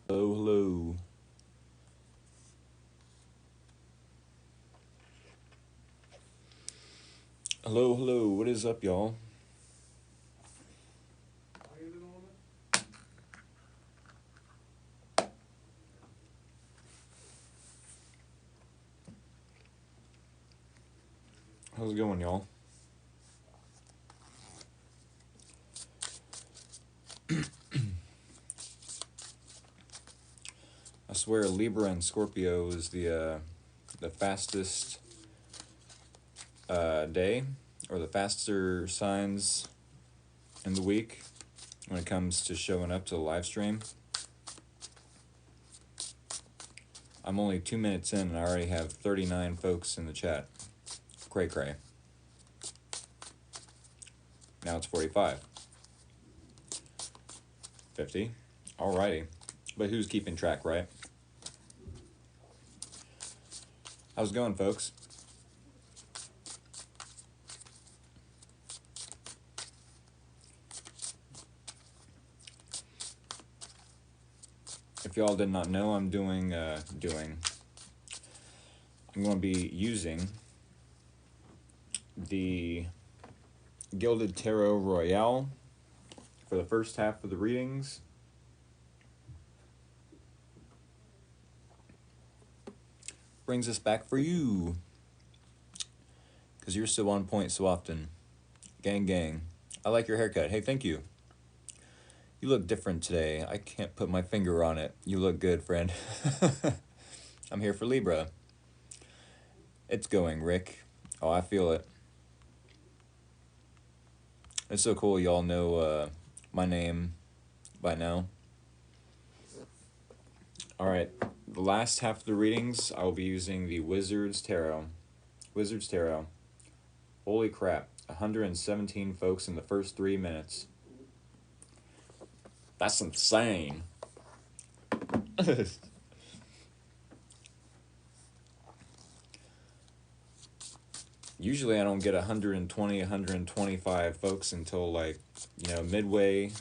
Hello, hello. Hello, hello. What is up, y'all? How's it going, y'all? I swear Libra and Scorpio is the fastest day, or the faster signs in the week when it comes to showing up to the live stream. I'm only 2 minutes in and I already have 39 folks in the chat. Cray cray. Now it's 45. 50. Alrighty. But who's keeping track, right? How's it going, folks? If y'all did not know, I'm going to be using the Gilded Tarot Royale for the first half of the readings. Brings us back for you, because you're so on point so often. Gang, gang. I like your haircut. Hey, thank you. You look different today. I can't put my finger on it. You look good, friend. I'm here for Libra. It's going, Rick. Oh, I feel it. It's so cool y'all know my name by now. Alright, the last half of the readings, I will be using the Wizard's Tarot. Wizard's Tarot. Holy crap, 117 folks in the first 3 minutes. That's insane. Usually I don't get 120, 125 folks until like, midway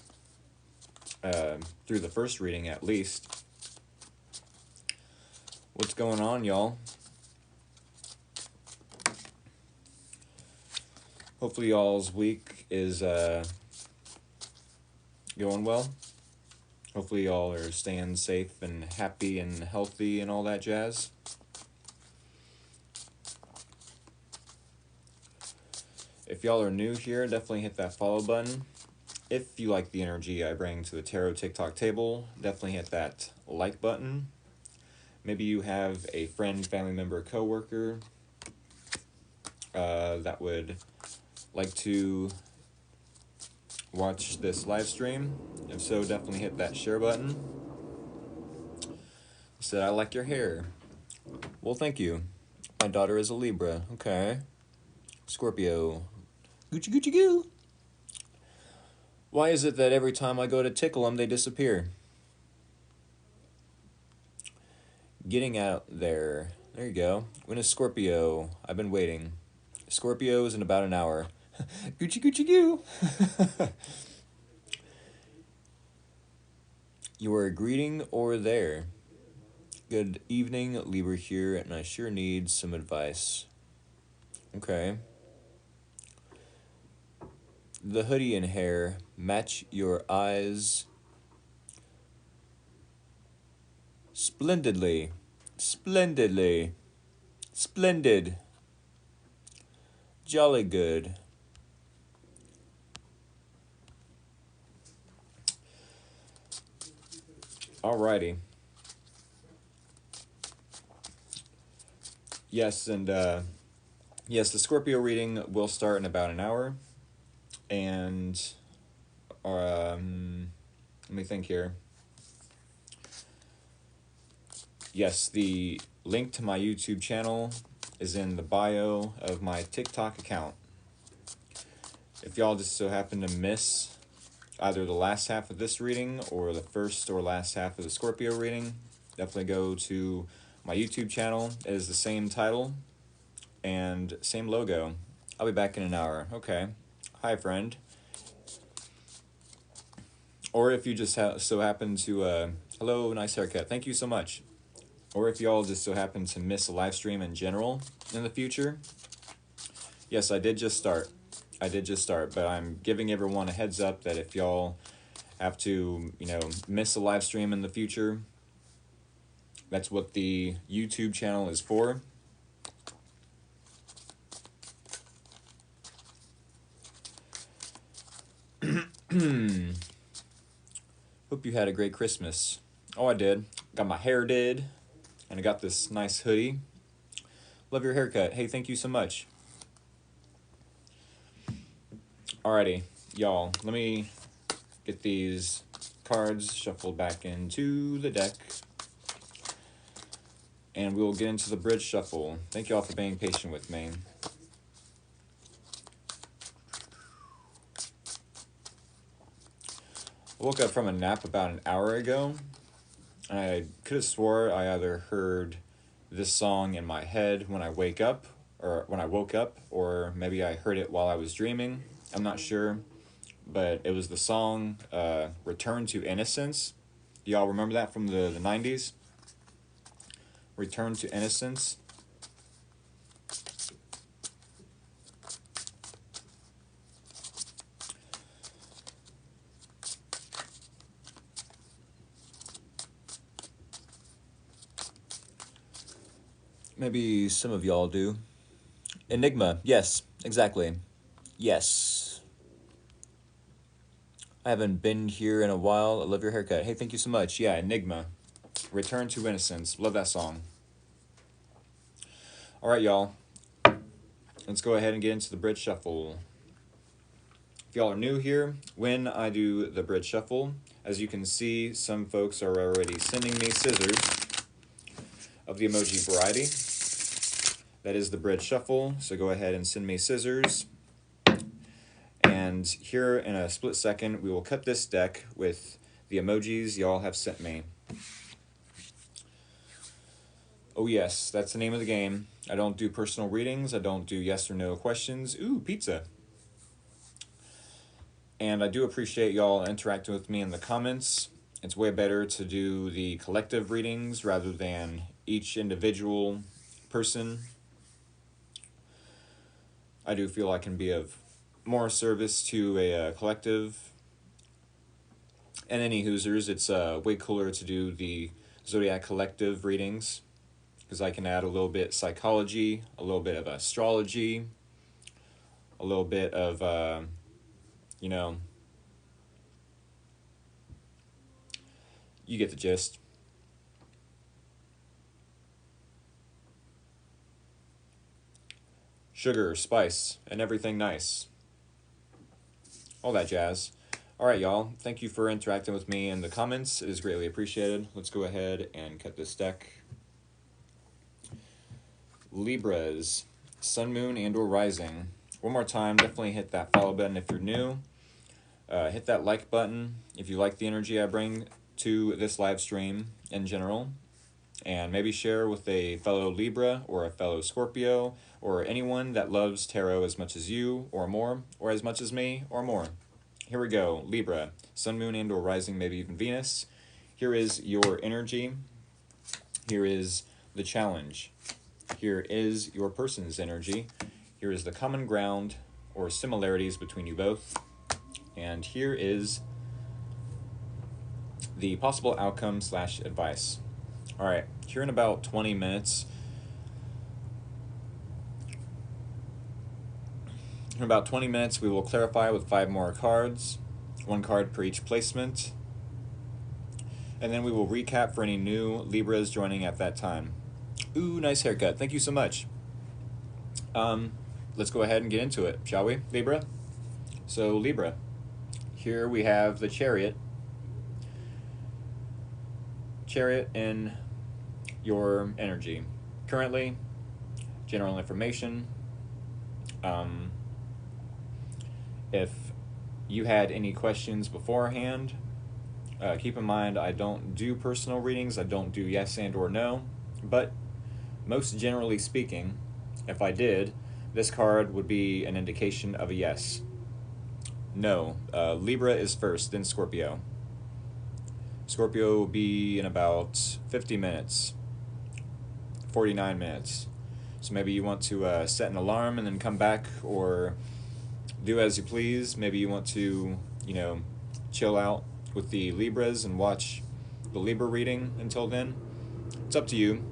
through the first reading at least. What's going on, y'all? Hopefully y'all's week is going well. Hopefully y'all are staying safe and happy and healthy and all that jazz. If y'all are new here, definitely hit that follow button. If you like the energy I bring to the Tarot TikTok table, definitely hit that like button. Maybe you have a friend, family member, coworker that would like to watch this live stream. If so, definitely hit that share button. Said, I like your hair. Well, thank you. My daughter is a Libra. Okay. Scorpio. Gucci Gucci Goo. Why is it that every time I go to tickle them, they disappear? Getting out there. There you go. When is Scorpio? I've been waiting. Scorpio is in about an hour. Gucci Gucci Goo. You are a greeting or there. Good evening, Libra here, and I sure need some advice. Okay. The hoodie and hair match your eyes splendidly. Splendidly. Splendid. Jolly good. Alrighty. Yes, and Yes, the Scorpio reading will start in about an hour. And let me think here. Yes, the link to my YouTube channel is in the bio of my TikTok account. If y'all just so happen to miss either the last half of this reading or the first or last half of the Scorpio reading, definitely go to my YouTube channel. It is the same title and same logo. I'll be back in an hour. Okay. Hi, friend. Or if you just so happen to, hello, nice haircut. Thank you so much. Or if y'all just so happen to miss a live stream in general in the future, yes, I did just start, but I'm giving everyone a heads up that if y'all have to, miss a live stream in the future, that's what the YouTube channel is for. Hope you had a great Christmas. Oh, I did. Got my hair did, and I got this nice hoodie. Love your haircut. Hey, thank you so much. Alrighty, y'all, let me get these cards shuffled back into the deck, and we will get into the bridge shuffle. Thank y'all for being patient with me. I woke up from a nap about an hour ago. I could have swore I either heard this song in my head when I woke up, or maybe I heard it while I was dreaming. I'm not sure, but it was the song Return to Innocence. Do y'all remember that from the 90s? Return to Innocence. Maybe some of y'all do. Enigma, yes, exactly. Yes. I haven't been here in a while. I love your haircut. Hey, thank you so much. Yeah, Enigma. Return to Innocence. Love that song. All right, y'all. Let's go ahead and get into the bridge shuffle. If y'all are new here, when I do the bridge shuffle, as you can see, some folks are already sending me scissors of the emoji variety. That is the bridge shuffle, so go ahead and send me scissors. And here in a split second, we will cut this deck with the emojis y'all have sent me. Oh yes, that's the name of the game. I don't do personal readings. I don't do yes or no questions. Ooh, pizza. And I do appreciate y'all interacting with me in the comments. It's way better to do the collective readings rather than each individual person. I do feel I can be of more service to a collective. And any Hoosers, it's way cooler to do the Zodiac Collective readings because I can add a little bit psychology, a little bit of astrology, a little bit of, you get the gist. Sugar, spice, and everything nice. All that jazz. All right, y'all. Thank you for interacting with me in the comments. It is greatly appreciated. Let's go ahead and cut this deck. Libras, Sun, Moon, and or Rising. One more time, definitely hit that follow button if you're new. Hit that like button if you like the energy I bring to this live stream in general. And maybe share with a fellow Libra or a fellow Scorpio or anyone that loves tarot as much as you or more, or as much as me or more. Here we go. Libra, Sun, Moon, and or Rising, maybe even Venus. Here is your energy. Here is the challenge. Here is your person's energy. Here is the common ground or similarities between you both. And here is the possible outcome / advice. All right, here in about 20 minutes, we will clarify with 5 more cards, 1 card per each placement, and then we will recap for any new Libras joining at that time. Ooh, nice haircut. Thank you so much. Let's go ahead and get into it, shall we, Libra? So, Libra, here we have the Chariot. Chariot in your energy. Currently, general information. If you had any questions beforehand, keep in mind I don't do personal readings. I don't do yes and or no. But most generally speaking, if I did, this card would be an indication of a yes. No. Libra is first, then Scorpio. Scorpio will be in about 50 minutes, 49 minutes. So maybe you want to set an alarm and then come back, or do as you please. Maybe you want to, chill out with the Libras and watch the Libra reading until then. It's up to you.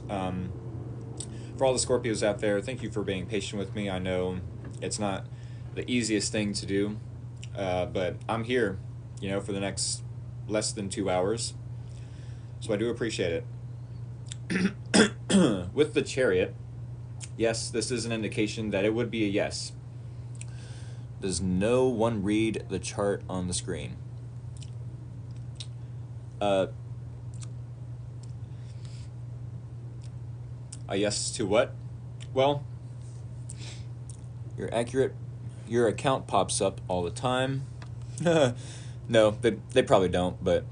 For all the Scorpios out there, thank you for being patient with me. I know it's not the easiest thing to do, but I'm here, for the next less than 2 hours. So I do appreciate it. With the Chariot, yes, this is an indication that it would be a yes. Does no one read the chart on the screen? A yes to what? Well, your account pops up all the time. No, they probably don't, but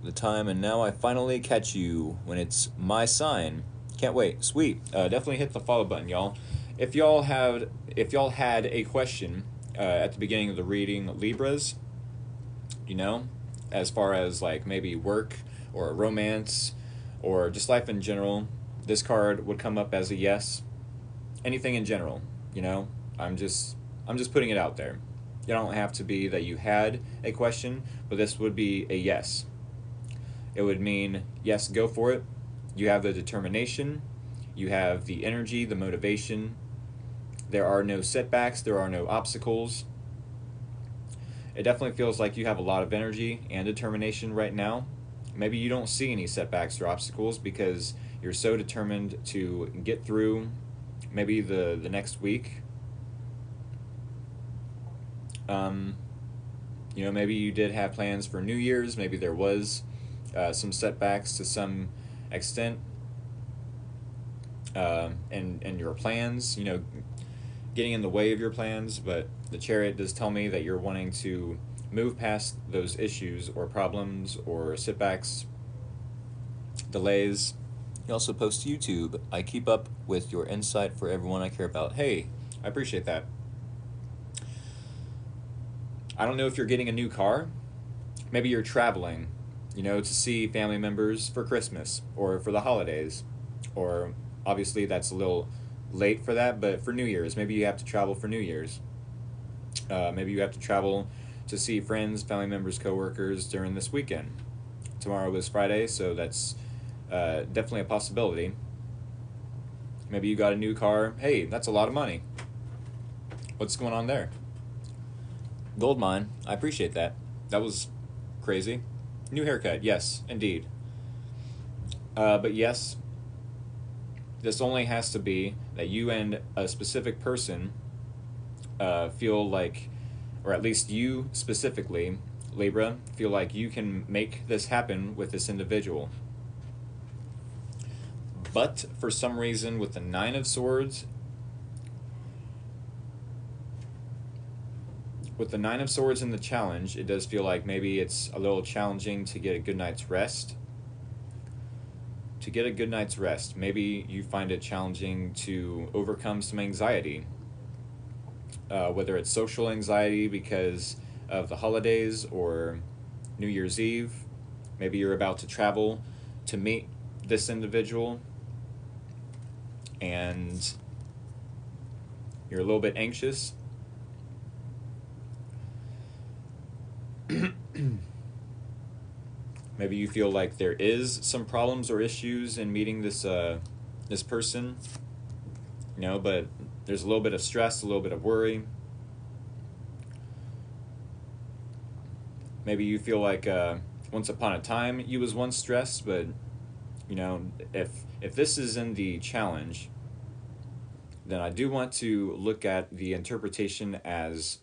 the time, and now I finally catch you when it's my sign. Can't wait. Sweet. Definitely hit the follow button, y'all. If y'all had a question at the beginning of the reading, Libras, as far as like maybe work or romance or just life in general, this card would come up as a yes. Anything in general, I'm just putting it out there. You don't have to be that you had a question, but this would be a yes. It would mean, yes, go for it. You have the determination. You have the energy, the motivation. There are no setbacks. There are no obstacles. It definitely feels like you have a lot of energy and determination right now. Maybe you don't see any setbacks or obstacles because you're so determined to get through maybe the next week. Maybe you did have plans for New Year's. Maybe there was some setbacks to some extent, and your plans, getting in the way of your plans. But the Chariot does tell me that you're wanting to move past those issues or problems or setbacks, delays. You also post to YouTube. I keep up with your insight for everyone I care about. Hey, I appreciate that. I don't know if you're getting a new car. Maybe you're traveling, to see family members for Christmas or for the holidays. Or obviously that's a little late for that, but for New Year's, maybe you have to travel for New Year's. Maybe you have to travel to see friends, family members, coworkers during this weekend. Tomorrow is Friday, so that's definitely a possibility. Maybe you got a new car. Hey, that's a lot of money. What's going on there? Gold mine. I appreciate that. That was crazy. New haircut. Yes, indeed. But yes, this only has to be that you and a specific person feel like, or at least you specifically, Libra, feel like you can make this happen with this individual. But for some reason, with the Nine of Swords, in the challenge, it does feel like maybe it's a little challenging to get a good night's rest. Maybe you find it challenging to overcome some anxiety. Whether it's social anxiety because of the holidays or New Year's Eve. Maybe you're about to travel to meet this individual and you're a little bit anxious. Maybe you feel like there is some problems or issues in meeting this person, but there's a little bit of stress, a little bit of worry. Maybe you feel like once upon a time you was once stressed, but You know, if this is in the challenge, then I do want to look at the interpretation as,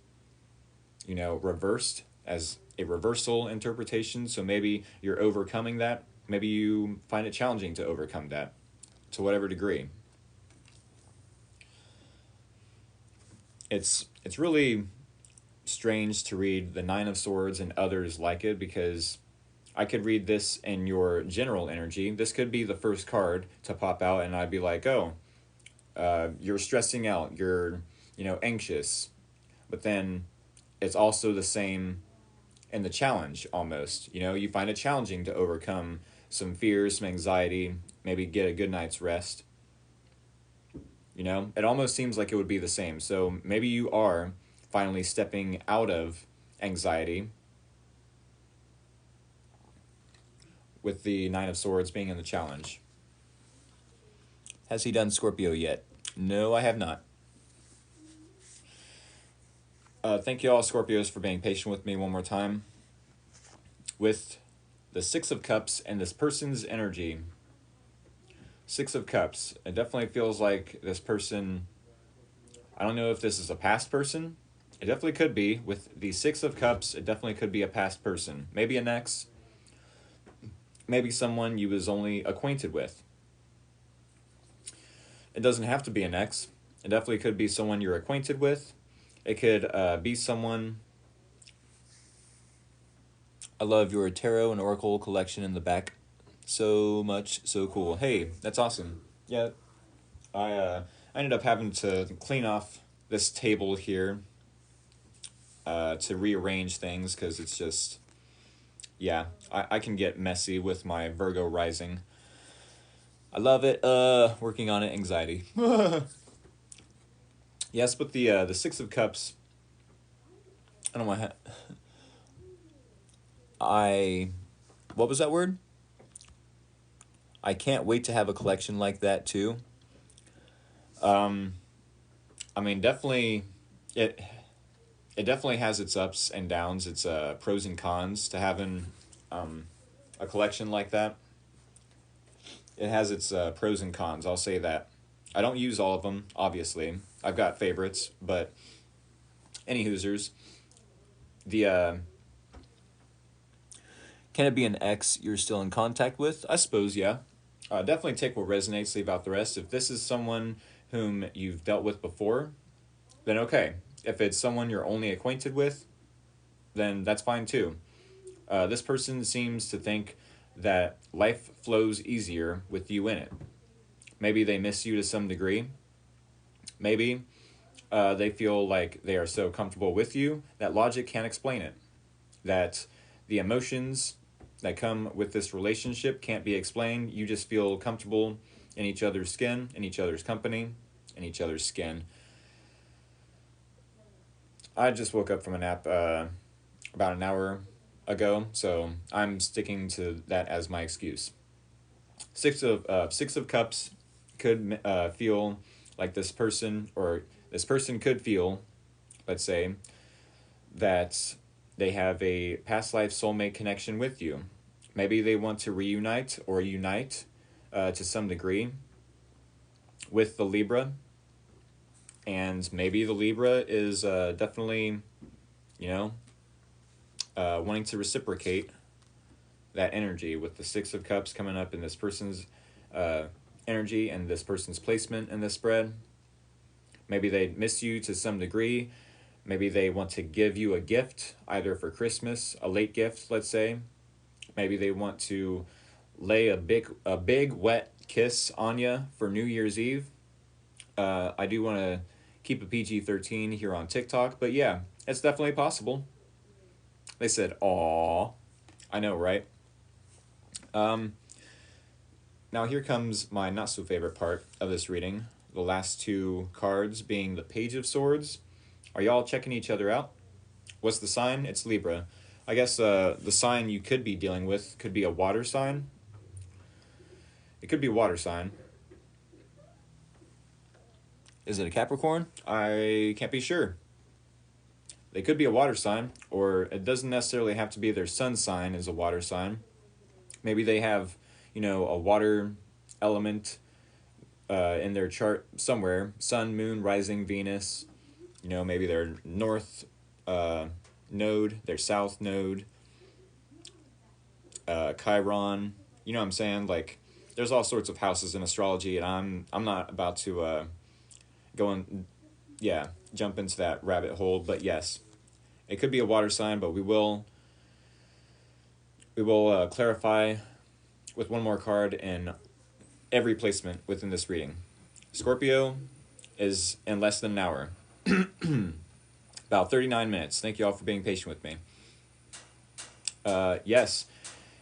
you know, reversed, as a reversal interpretation. So maybe you're overcoming that. Maybe you find it challenging to overcome that to whatever degree. It's really strange to read the Nine of Swords and others like it, because I could read this in your general energy. This could be the first card to pop out, and I'd be like, oh, you're stressing out, you're, you know, anxious. But then it's also the same in the challenge almost. You know, you find it challenging to overcome some fears, some anxiety, maybe get a good night's rest. You know, it almost seems like it would be the same. So maybe you are finally stepping out of anxiety with the Nine of Swords being in the challenge. Has he done Scorpio yet? No, I have not. Thank you all, Scorpios, for being patient with me one more time. With the Six of Cups and this person's energy. Six of Cups. It definitely feels like this person, I don't know if this is a past person. It definitely could be. With the Six of Cups, it definitely could be a past person. Maybe an ex. Maybe someone you was only acquainted with. It doesn't have to be an ex. It definitely could be someone you're acquainted with. It could be someone... I love your tarot and oracle collection in the back. So much, so cool. Hey, that's awesome. Yeah, I ended up having to clean off this table here to rearrange things, because it's just... Yeah, I can get messy with my Virgo rising. I love it. Working on it, anxiety. Yes, but the Six of Cups... I don't know what was that word? I can't wait to have a collection like that too. I mean, definitely, it definitely has its ups and downs. Its pros and cons to having a collection like that. It has its pros and cons. I'll say that. I don't use all of them, obviously. I've got favorites, but any hoosers. The can it be an ex you're still in contact with? I suppose, yeah. Definitely take what resonates, leave out the rest. If this is someone whom you've dealt with before, then okay. If it's someone you're only acquainted with, then that's fine too. This person seems to think that life flows easier with you in it. Maybe they miss you to some degree. Maybe they feel like they are so comfortable with you that logic can't explain it. That the emotions that come with this relationship can't be explained. You just feel comfortable in each other's skin, in each other's company, in each other's skin. I just woke up from a nap about an hour ago, so I'm sticking to that as my excuse. Six of Cups could feel like this person, or this person could feel, let's say, that they have a past life soulmate connection with you. Maybe they want to reunite or unite to some degree with the Libra. And maybe the Libra is definitely, you know, wanting to reciprocate that energy with the Six of Cups coming up in this person's energy and this person's placement in this spread. Maybe they miss you to some degree. Maybe they want to give you a gift, either for Christmas, a late gift, let's say. Maybe they want to lay a big wet kiss on you for New Year's Eve. I do want to keep a PG-13 here on TikTok, but yeah, it's definitely possible. They said, "Aw." I know, right? Now here comes my not so favorite part of this reading. The last two cards being the Page of Swords. Are y'all checking each other out? What's the sign? It's Libra. I guess the sign you could be dealing with could be a water sign. It could be a water sign. Is it a Capricorn? I can't be sure. They could be a water sign, or it doesn't necessarily have to be their sun sign is a water sign. Maybe they have, a water element in their chart somewhere. Sun, moon, rising, Venus, maybe their north node, their south node, Chiron. You know what I'm saying? Like, there's all sorts of houses in astrology, and I'm not about to go and jump into that rabbit hole. But yes, it could be a water sign, but we will clarify with one more card in every placement within this reading. Scorpio is in less than an hour. About 39 minutes. Thank you all for being patient with me. Yes,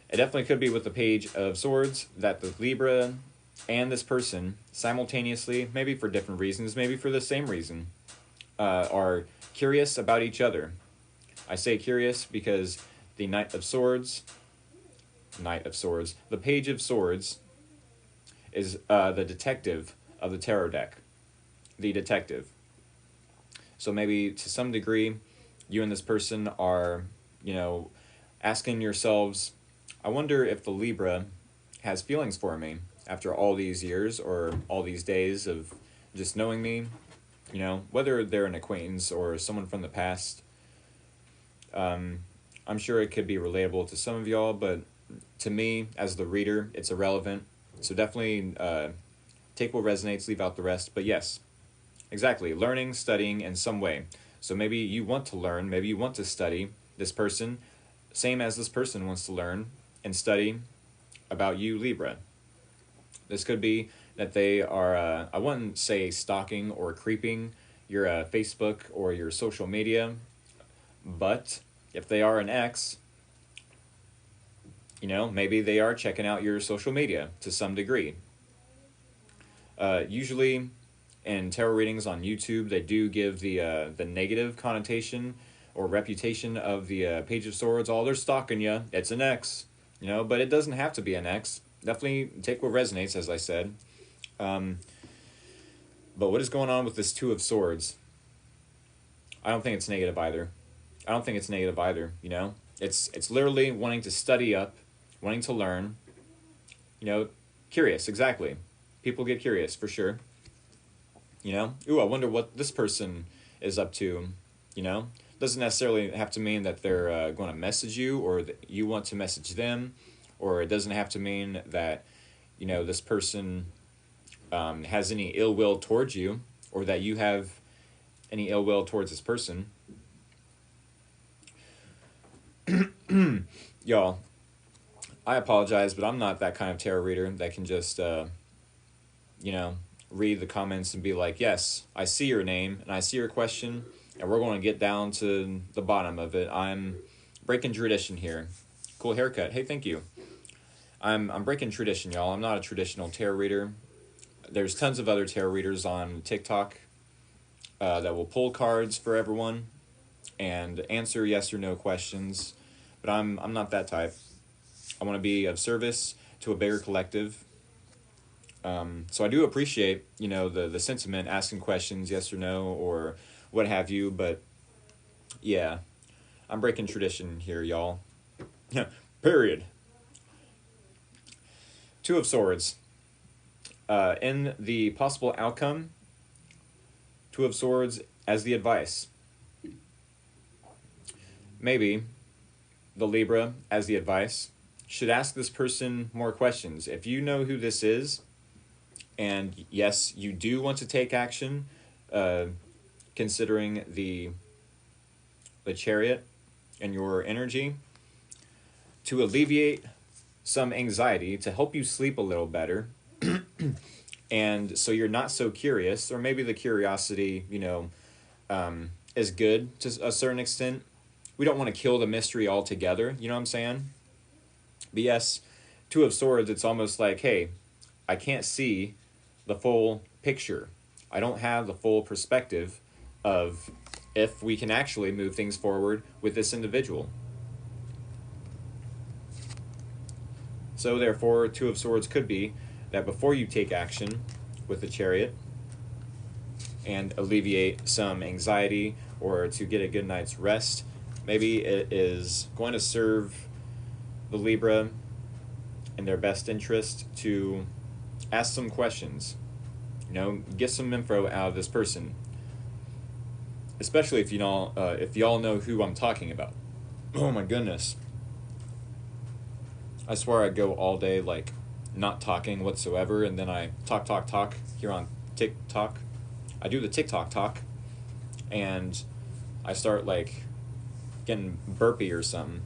it definitely could be with the Page of Swords that the Libra and this person simultaneously, maybe for different reasons, maybe for the same reason, are curious about each other. I say curious because the the Page of Swords is the detective of the tarot deck. The detective. So maybe to some degree, you and this person are, asking yourselves, I wonder if the Libra has feelings for me after all these years or all these days of just knowing me, whether they're an acquaintance or someone from the past. I'm sure it could be relatable to some of y'all, but to me, as the reader, it's irrelevant. So definitely take what resonates, leave out the rest. But yes, exactly, learning, studying in some way. So maybe you want to learn, maybe you want to study this person, same as this person wants to learn and study about you, Libra. This could be that they are, I wouldn't say stalking or creeping your Facebook or your social media, but if they are an ex, maybe they are checking out your social media to some degree. Usually in tarot readings on YouTube, they do give the negative connotation or reputation of the Page of Swords. Oh, they're stalking you. It's an ex. But it doesn't have to be an ex. Definitely take what resonates, as I said. But what is going on with this Two of Swords? I don't think it's negative either. It's literally wanting to study up, wanting to learn. Curious, exactly. People get curious, for sure. Ooh, I wonder what this person is up to, Doesn't necessarily have to mean that they're going to message you or that you want to message them, or it doesn't have to mean that, this person has any ill will towards you, or that you have any ill will towards this person. Y'all, I apologize, but I'm not that kind of tarot reader that can just, read the comments and be like, yes, I see your name and I see your question, and we're going to get down to the bottom of it. I'm breaking tradition here. Cool haircut. Hey, thank you. I'm breaking tradition, y'all. I'm not a traditional tarot reader. There's tons of other tarot readers on TikTok that will pull cards for everyone and answer yes or no questions, but I'm not that type. I want to be of service to a bigger collective. So I do appreciate, the sentiment, asking questions, yes or no, or what have you, but yeah, I'm breaking tradition here, y'all. Period. Two of Swords. In the possible outcome, Two of Swords as the advice. Maybe the Libra, as the advice, should ask this person more questions. If you know who this is, and yes, you do want to take action, considering the Chariot and your energy, to alleviate some anxiety, to help you sleep a little better, and so you're not so curious, or maybe the curiosity, is good to a certain extent. We don't want to kill the mystery altogether, you know what I'm saying? But yes, Two of Swords, it's almost like, hey, I can't see the full picture. I don't have the full perspective of if we can actually move things forward with this individual. So therefore, Two of Swords could be that before you take action with the Chariot and alleviate some anxiety or to get a good night's rest, maybe it is going to serve the Libra in their best interest to ask some questions, you know, get some info out of this person, especially if y'all know who I'm talking about. Oh my goodness. I swear I go all day like not talking whatsoever, and then I talk here on TikTok. I do the TikTok talk, and I start like getting burpy or something.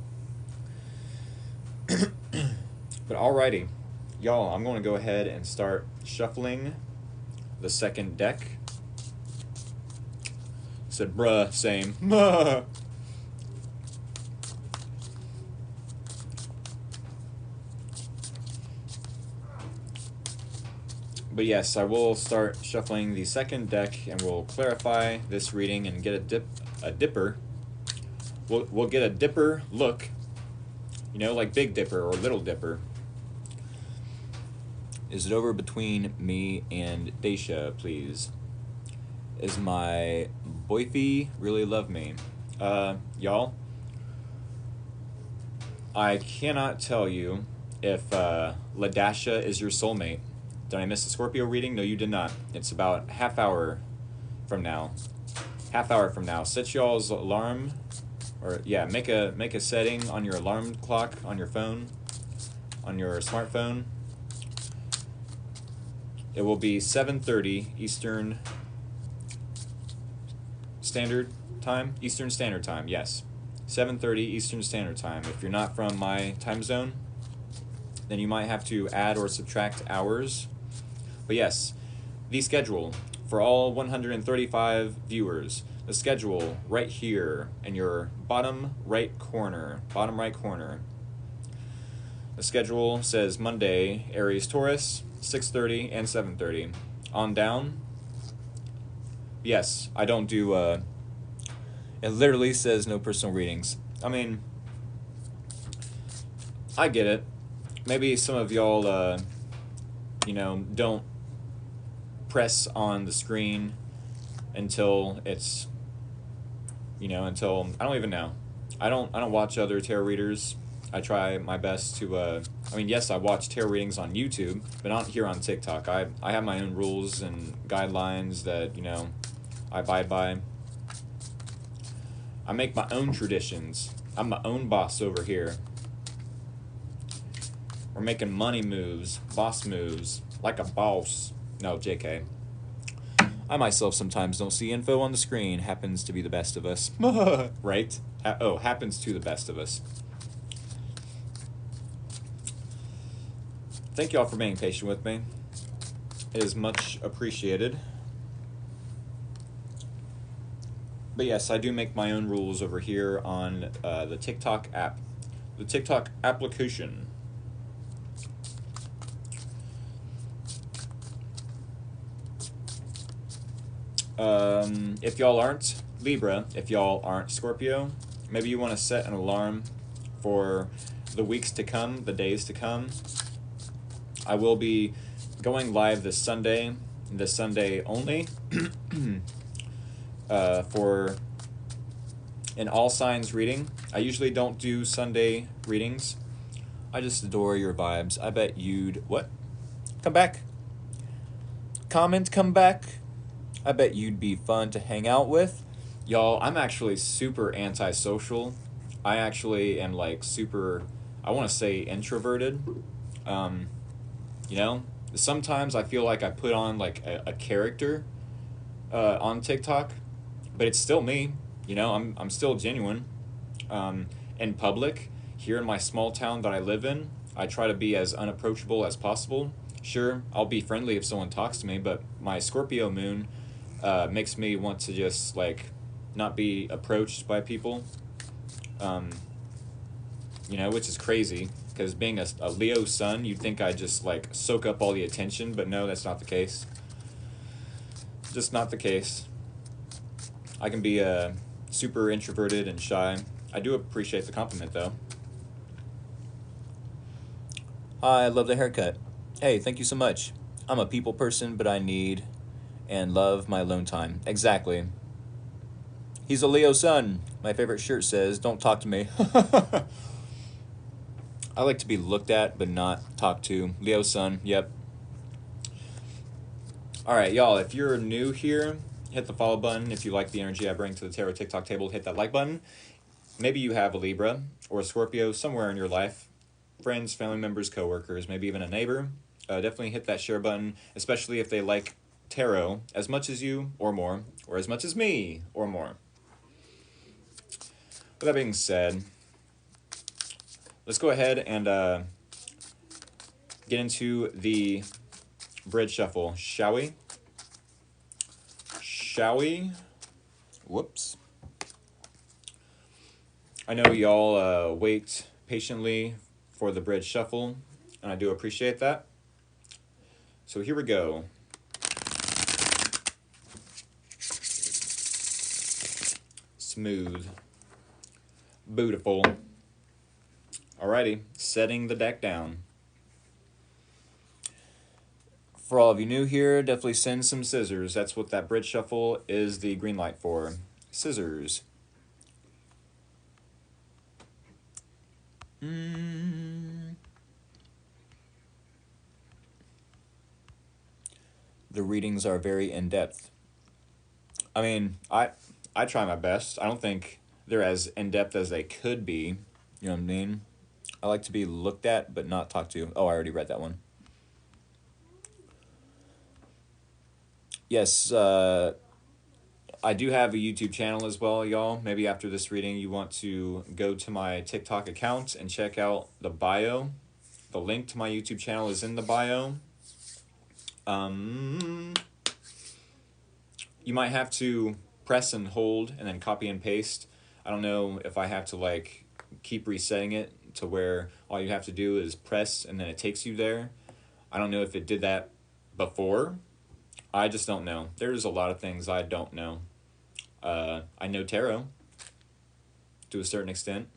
But alrighty, y'all, I'm going to go ahead and start shuffling the second deck. Said, bruh, same. But yes, I will start shuffling the second deck, and we'll clarify this reading and get a dipper. We'll get a dipper look, you know, like Big Dipper or Little Dipper. Is it over between me and Daisha, please? Is my boyfie really love me? Y'all, I cannot tell you if Ladasha is your soulmate. Did I miss the Scorpio reading? No, you did not. It's about half hour from now. Half hour from now. Set y'all's alarm, or yeah, make a setting on your alarm clock on your phone, on your smartphone. It will be 7:30 Eastern Standard Time. Eastern Standard Time, yes. 7:30 Eastern Standard Time. If you're not from my time zone, then you might have to add or subtract hours. But yes, the schedule for all 135 viewers. The schedule right here in your bottom right corner. The schedule says Monday, Aries Taurus, 6:30 and 7:30. On down. Yes, I don't do it literally says no personal readings. I mean, I get it. Maybe some of y'all you know, don't press on the screen until it's, you know, until I don't even know. I don't watch other tarot readers. I try my best to I mean, yes, I watch tarot readings on YouTube, but not here on TikTok. I have my own rules and guidelines that, you know, I abide by. I make my own traditions. I'm my own boss over here. We're making money moves, boss moves, like a boss. No, JK. I myself sometimes don't see info on the screen. Happens to be the best of us. Right? Happens to the best of us. Thank y'all for being patient with me. It is much appreciated. But yes, I do make my own rules over here on the TikTok app. The TikTok application. If y'all aren't Libra, if y'all aren't Scorpio, maybe you want to set an alarm for the weeks to come, the days to come. I will be going live this Sunday only, for an all signs reading. I usually don't do Sunday readings. I just adore your vibes. I bet you'd, what? Come back. Comment, come back. I bet you'd be fun to hang out with. Y'all, I'm actually super antisocial. I actually am like super, I want to say introverted. You know, sometimes I feel like I put on like a character on TikTok, but it's still me. You know, I'm still genuine. In public, here in my small town that I live in, I try to be as unapproachable as possible. Sure, I'll be friendly if someone talks to me, but my Scorpio moon makes me want to just like not be approached by people. You know, which is crazy, because being a Leo sun, you'd think I'd just like soak up all the attention, but no, that's not the case. Just not the case. I can be super introverted and shy. I do appreciate the compliment, though. Hi, I love the haircut. Hey, thank you so much. I'm a people person, but I need and love my alone time. Exactly. He's a Leo sun. My favorite shirt says, "Don't talk to me." I like to be looked at but not talked to. Leo sun, yep. All right, y'all, if you're new here, hit the follow button. If you like the energy I bring to the tarot TikTok table, hit that like button. Maybe you have a Libra or a Scorpio somewhere in your life, friends, family members, coworkers, maybe even a neighbor. Definitely hit that share button, especially if they like tarot as much as you or more, or as much as me or more. With that being said, let's go ahead and get into the bridge shuffle, shall we? Shall we? Whoops. I know y'all wait patiently for the bridge shuffle, and I do appreciate that. So here we go. Smooth. Beautiful. Alrighty, setting the deck down. For all of you new here, definitely send some scissors. That's what that bridge shuffle is the green light for. Scissors. The readings are very in-depth. I mean, I try my best. I don't think they're as in-depth as they could be. You know what I mean? I like to be looked at but not talked to. Oh, I already read that one. Yes, I do have a YouTube channel as well, y'all. Maybe after this reading you want to go to my TikTok account and check out the bio. The link to my YouTube channel is in the bio. You might have to press and hold and then copy and paste. I don't know if I have to like keep resetting it to where all you have to do is press and then it takes you there. I don't know if it did that before. I just don't know. There's a lot of things I don't know. I know tarot to a certain extent.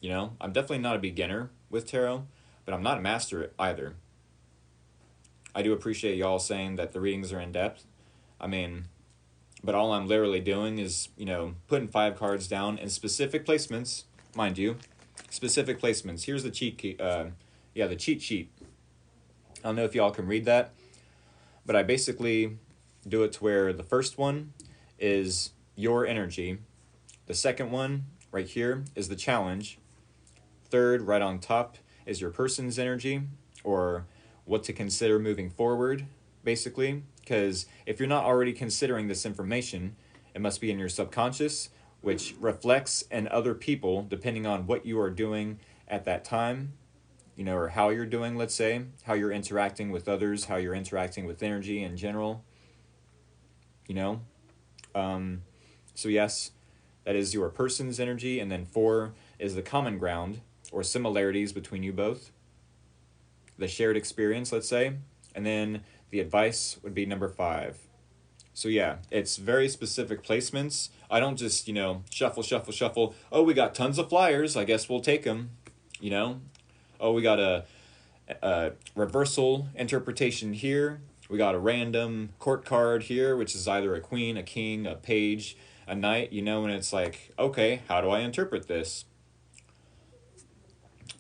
You know, I'm definitely not a beginner with tarot, but I'm not a master either. I do appreciate y'all saying that the readings are in depth. I mean, but all I'm literally doing is, you know, putting 5 cards down in specific placements, mind you. Specific placements. Here's the cheat key, the cheat sheet. I don't know if y'all can read that, but I basically do it to where the first one is your energy. The second one, right here, is the challenge. Third, right on top, is your person's energy, or what to consider moving forward, basically. Because if you're not already considering this information, it must be in your subconscious, which reflects in other people, depending on what you are doing at that time, you know, or how you're doing, let's say, how you're interacting with others, how you're interacting with energy in general, you know. So yes, that is your person's energy, and then 4 is the common ground, or similarities between you both, the shared experience, let's say, and then the advice would be number 5. So yeah, it's very specific placements. I don't just, you know, shuffle, shuffle, shuffle. Oh, we got tons of flyers. I guess we'll take them, you know. Oh, we got a reversal interpretation here. We got a random court card here, which is either a queen, a king, a page, a knight, you know, and it's like, okay, how do I interpret this?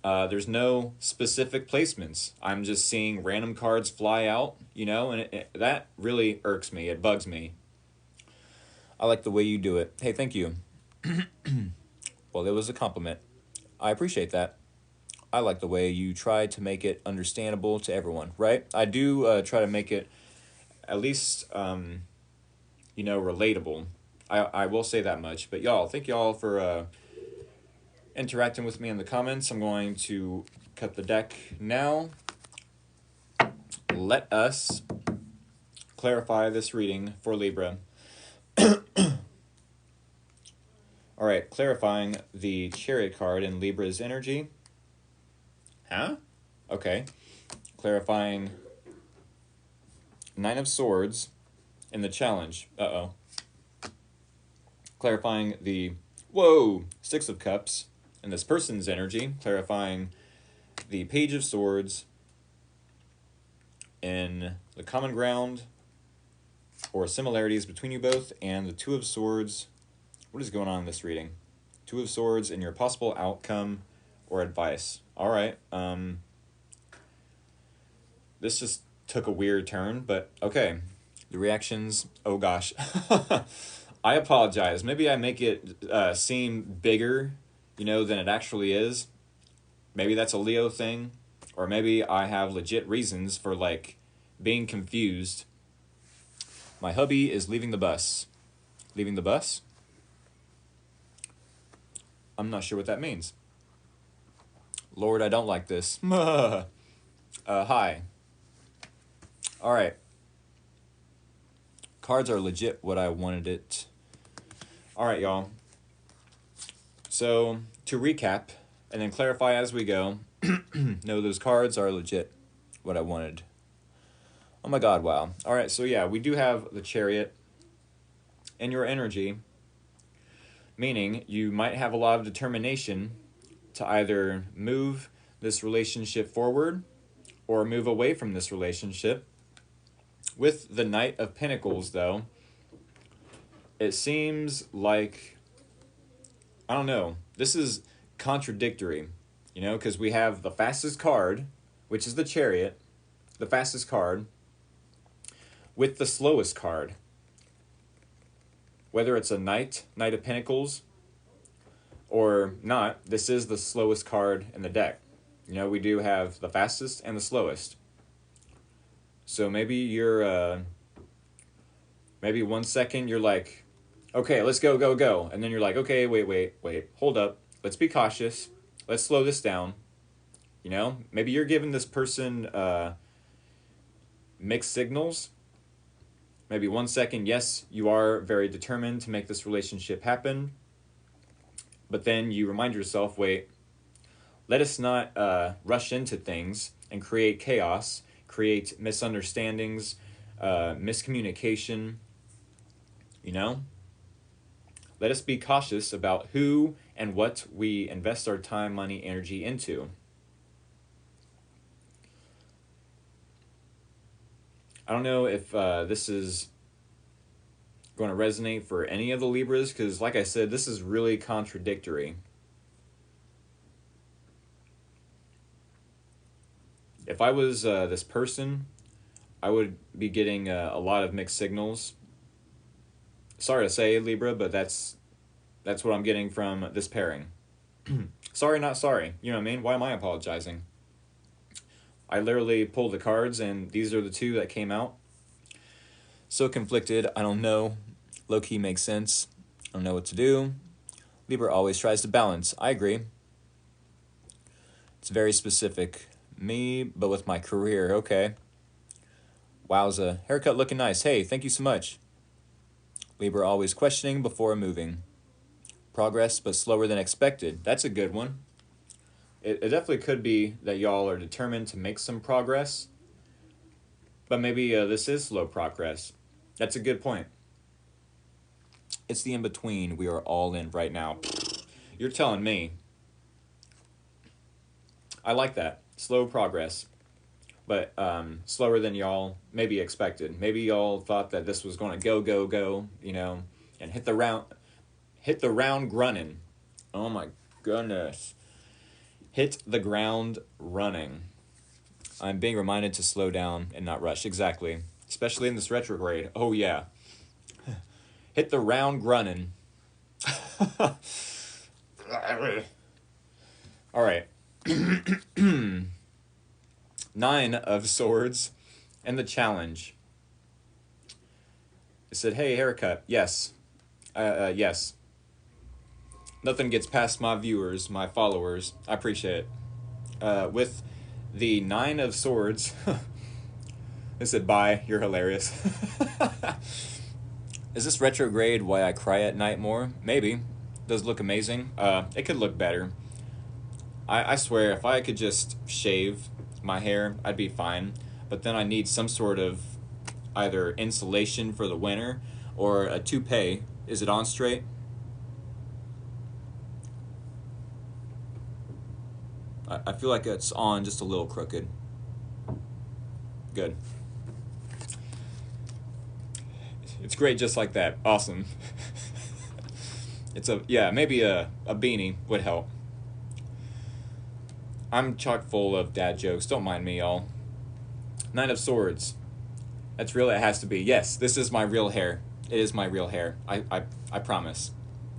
There's no specific placements. I'm just seeing random cards fly out, you know, and that really irks me. It bugs me. I like the way you do it. Hey, thank you. Well, it was a compliment. I appreciate that. I like the way you try to make it understandable to everyone, right? I do try to make it at least, you know, relatable. I will say that much. But y'all, thank y'all for interacting with me in the comments. I'm going to cut the deck now. Let us clarify this reading for Libra. All right, clarifying the Chariot card in Libra's energy. Huh? Okay. Clarifying 9 of Swords in the challenge. Uh-oh. Clarifying the, 6 of Cups in this person's energy. Clarifying the Page of Swords in the common ground or similarities between you both, and the 2 of Swords. What is going on in this reading? 2 of Swords in your possible outcome or advice. All right. This just took a weird turn, but okay. The reactions, oh gosh. I apologize. Maybe I make it seem bigger, than it actually is. Maybe that's a Leo thing. Or maybe I have legit reasons for, being confused. My hubby is leaving the bus. Leaving the bus? I'm not sure what that means. Lord, I don't like this. Hi. All right. Cards are legit what I wanted it. All right, y'all. So, to recap, and then clarify as we go, no, those cards are legit what I wanted. Oh my god, wow. All right, so yeah, we do have the Chariot in your energy, meaning you might have a lot of determination to either move this relationship forward or move away from this relationship. With the Knight of Pentacles, though, it seems like, I don't know, this is contradictory, because we have the fastest card, which is the Chariot, the fastest card, with the slowest card. Whether it's a Knight of Pentacles, or not, this is the slowest card in the deck. We do have the fastest and the slowest. So maybe you're, maybe 1 second you're like, okay, let's go, go, go. And then you're like, okay, wait, hold up. Let's be cautious. Let's slow this down. Maybe you're giving this person mixed signals. Maybe 1 second, yes, you are very determined to make this relationship happen. But then you remind yourself, wait, let us not rush into things and create chaos, create misunderstandings, miscommunication, Let us be cautious about who and what we invest our time, money, energy into. I don't know if this is going to resonate for any of the Libras, because like I said, this is really contradictory. If I was this person, I would be getting a lot of mixed signals. Sorry to say, Libra, but that's what I'm getting from this pairing. Sorry, not sorry. You know what I mean? Why am I apologizing? I literally pulled the cards, and these are the two that came out. So conflicted. I don't know. Low-key makes sense. I don't know what to do. Libra always tries to balance. I agree. It's very specific. Me, but with my career. Okay. Wowza. Haircut looking nice. Hey, thank you so much. Libra always questioning before moving. Progress, but slower than expected. That's a good one. It definitely could be that y'all are determined to make some progress, but maybe this is slow progress. That's a good point. It's the in-between we are all in right now. You're telling me. I like that. Slow progress, but slower than y'all maybe expected. Maybe y'all thought that this was going to go, and hit the round running. Oh my goodness. Hit the ground running. I'm being reminded to slow down and not rush. Exactly. Especially in this retrograde. Oh, yeah. Hit the round running. All right. 9 of Swords and the challenge. It said, hey, haircut. Yes. Yes. Nothing gets past my viewers, my followers. I appreciate it. With the 9 of Swords, it said, bye, you're hilarious. Is this retrograde why I cry at night more? Maybe. Does it look amazing? It could look better. I swear, if I could just shave my hair, I'd be fine. But then I need some sort of either insulation for the winter or a toupee. Is it on straight? I feel like it's on just a little crooked. Good. It's great just like that. Awesome. Maybe a beanie would help. I'm chock full of dad jokes. Don't mind me, y'all. Nine of Swords. That's real. It has to be. Yes, this is my real hair. It is my real hair. I promise.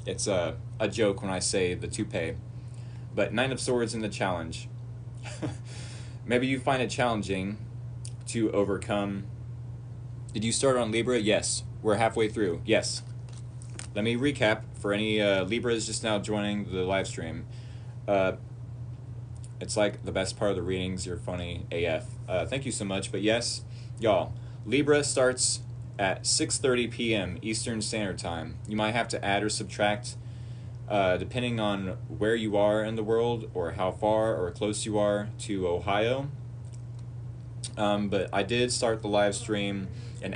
It's a joke when I say the toupee. But Nine of Swords in the challenge. Maybe you find it challenging to overcome. Did you start on Libra? Yes. We're halfway through. Yes. Let me recap for any Libras just now joining the live stream. It's like the best part of the readings. You're funny AF. Thank you so much. But yes, y'all, Libra starts at 6:30 p.m. Eastern Standard Time. You might have to add or subtract depending on where you are in the world or how far or close you are to Ohio. But I did start the live stream a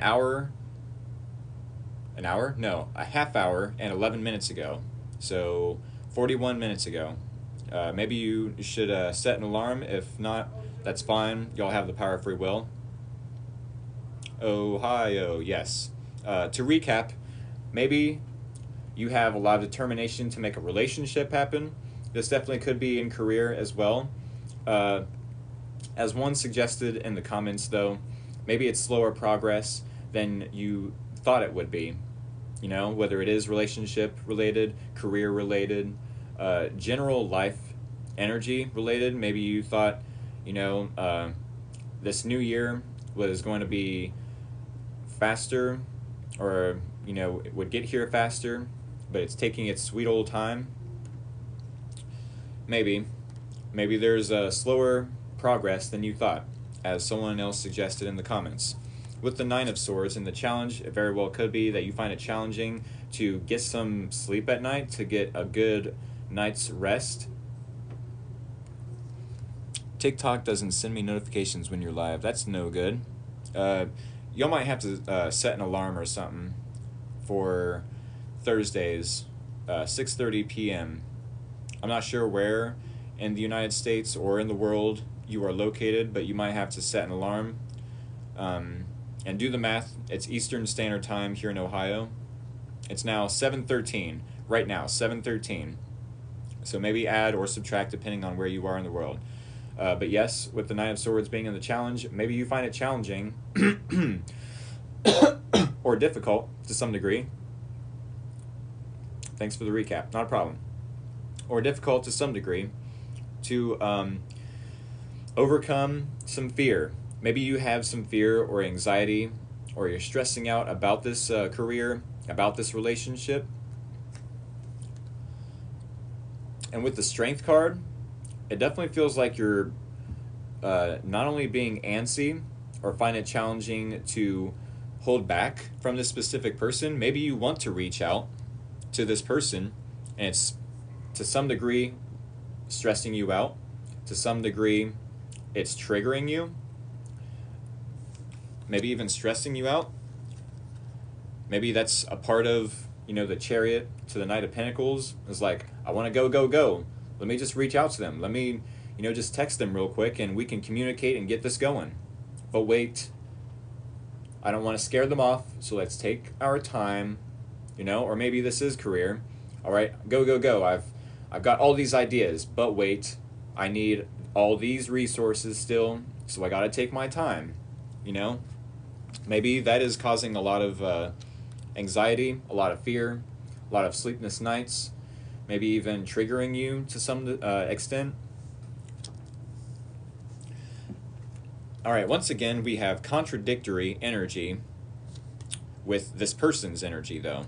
half hour and 11 minutes ago. So 41 minutes ago. Maybe you should set an alarm. If not, that's fine. Y'all have the power of free will. Ohio, yes. To recap, maybe you have a lot of determination to make a relationship happen. This definitely could be in career as well. As one suggested in the comments, though, maybe it's slower progress than you thought it would be. You know, whether it is relationship related, career related, general life energy related. Maybe you thought, this new year was going to be faster, or it would get here faster, but it's taking its sweet old time. Maybe there's a slower progress than you thought, as someone else suggested in the comments. With the Nine of Swords and the challenge, it very well could be that you find it challenging to get some sleep at night, to get a good night's rest. TikTok doesn't send me notifications when you're live. That's no good. Y'all might have to set an alarm or something for Thursdays, 6:30 p.m. I'm not sure where in the United States or in the world you are located, but you might have to set an alarm. And do the math. It's Eastern Standard Time here in Ohio. It's now 7:13. Right now, 7:13. So maybe add or subtract depending on where you are in the world. But yes, with the Nine of Swords being in the challenge, maybe you find it challenging or difficult to some degree. Thanks for the recap. Not a problem. Or difficult to some degree to overcome some fear. Maybe you have some fear or anxiety, or you're stressing out about this career, about this relationship. And with the Strength card, it definitely feels like you're not only being antsy or find it challenging to hold back from this specific person. Maybe you want to reach out to this person, and it's to some degree stressing you out. To some degree, it's triggering you. Maybe even stressing you out. Maybe that's a part of, the Chariot to the Knight of Pentacles. It's like, I want to go. Let me just reach out to them. Let me, just text them real quick and we can communicate and get this going. But wait, I don't want to scare them off, so let's take our time, or maybe this is career. All right, go. I've got all these ideas, but wait, I need all these resources still, so I got to take my time, Maybe that is causing a lot of anxiety, a lot of fear, a lot of sleepless nights, maybe even triggering you to some extent. All right, once again, we have contradictory energy with this person's energy, though.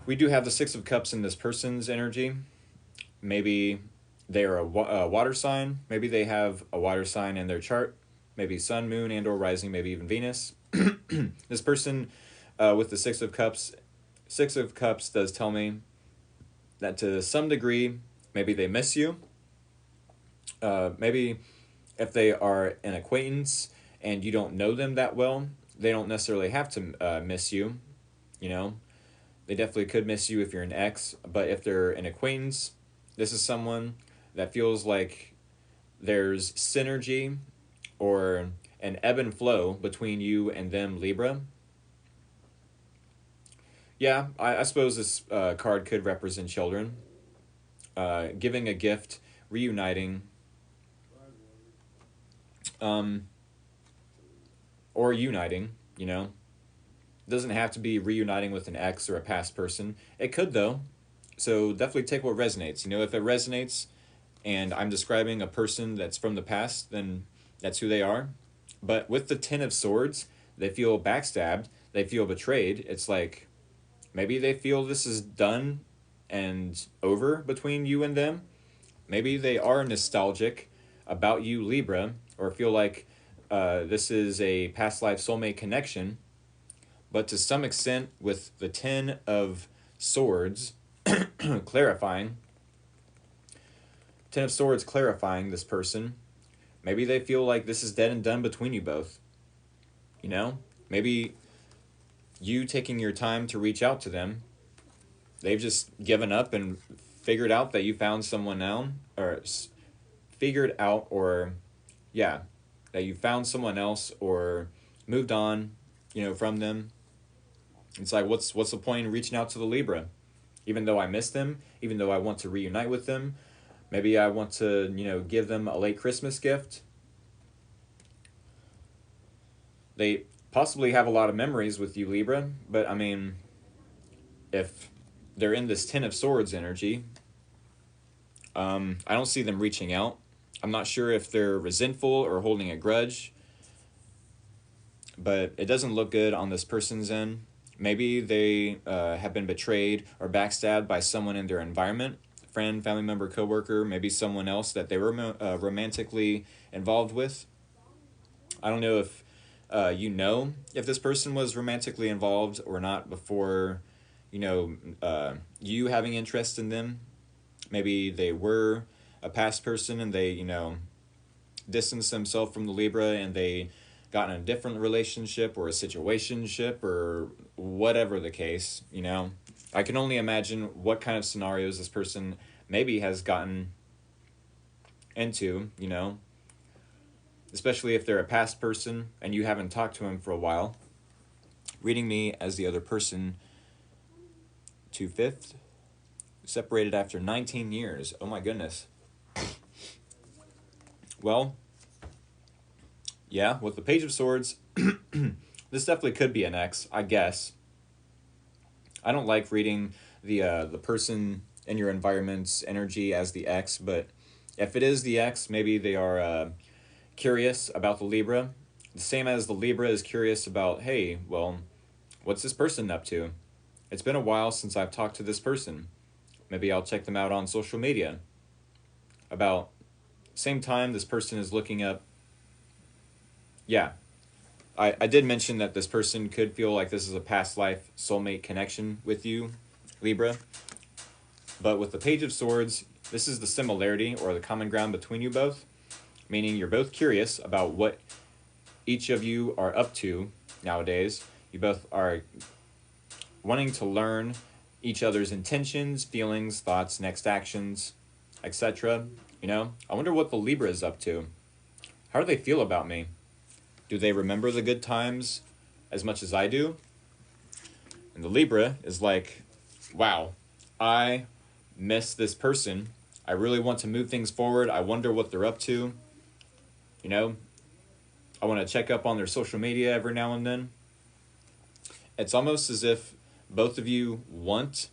We do have the Six of Cups in this person's energy. Maybe they are a water sign. Maybe they have a water sign in their chart. Maybe sun, moon, and or rising, maybe even Venus. This person with the Six of Cups does tell me that to some degree, maybe they miss you. Maybe if they are an acquaintance and you don't know them that well, they don't necessarily have to miss you, They definitely could miss you if you're an ex, but if they're an acquaintance, this is someone that feels like there's synergy or an ebb and flow between you and them, Libra. Yeah, I suppose this card could represent children. giving a gift, reuniting, or uniting, you know. It doesn't have to be reuniting with an ex or a past person. It could, though. So definitely take what resonates. You know, if it resonates and I'm describing a person that's from the past, then that's who they are. But with the Ten of Swords, they feel backstabbed, they feel betrayed. It's like maybe they feel this is done and over between you and them. Maybe they are nostalgic about you, Libra, or feel like this is a past life soulmate connection. But to some extent, with the Ten of Swords clarifying, Ten of Swords clarifying this person, maybe they feel like this is dead and done between you both. You know? Maybe you taking your time to reach out to them, they've just given up and figured out that you found someone now, or figured out, or yeah, that you found someone else or moved on, you know, from them. It's like, what's the point in reaching out to the Libra? Even though I miss them, even though I want to reunite with them, maybe I want to, you know, give them a late Christmas gift. They possibly have a lot of memories with you, Libra, but I mean, if they're in this Ten of Swords energy, I don't see them reaching out. I'm not sure if they're resentful or holding a grudge, but it doesn't look good on this person's end. Maybe they have been betrayed or backstabbed by someone in their environment, friend, family member, coworker, maybe someone else that they were romantically involved with. I don't know if you know if this person was romantically involved or not before, you know, you having interest in them. Maybe they were a past person and they, you know, distanced themselves from the Libra and they got in a different relationship or a situationship or whatever the case, you know. I can only imagine what kind of scenarios this person maybe has gotten into, you know, especially if they're a past person and you haven't talked to him for a while. Reading me as the other person to fifth, separated after 19 years. Oh my goodness. Well, yeah, with the Page of Swords, this definitely could be an ex, I guess. I don't like reading the person in your environment's energy as the ex, but if it is the ex, maybe they are curious about the Libra. The same as the Libra is curious about, hey, well, what's this person up to? It's been a while since I've talked to this person. Maybe I'll check them out on social media. About same time this person is looking up. Yeah, I did mention that this person could feel like this is a past life soulmate connection with you, Libra. But with the Page of Swords, this is the similarity or the common ground between you both, meaning you're both curious about what each of you are up to nowadays. You both are wanting to learn each other's intentions, feelings, thoughts, next actions, etc. You know, I wonder what the Libra is up to. How do they feel about me? Do they remember the good times as much as I do? And the Libra is like, wow, I miss this person. I really want to move things forward. I wonder what they're up to. You know, I want to check up on their social media every now and then. It's almost as if both of you want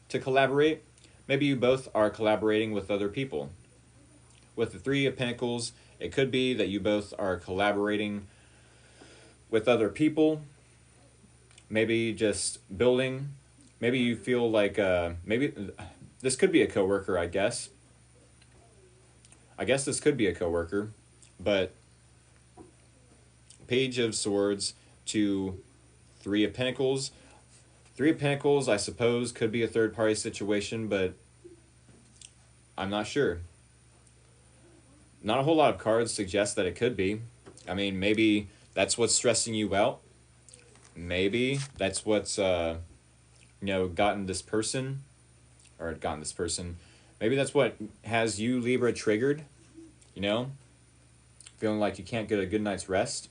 to collaborate. Maybe you both are collaborating with other people. With the Three of Pentacles, it could be that you both are collaborating with other people. Maybe just building. Maybe you feel like maybe this could be a coworker, I guess. I guess this could be a coworker, but Page of Swords to Three of Pentacles. Three of Pentacles, I suppose, could be a third-party situation, but I'm not sure. Not a whole lot of cards suggest that it could be. I mean, maybe that's what's stressing you out. Maybe that's what's, gotten this person. Maybe that's what has you, Libra, triggered. You know? Feeling like you can't get a good night's rest.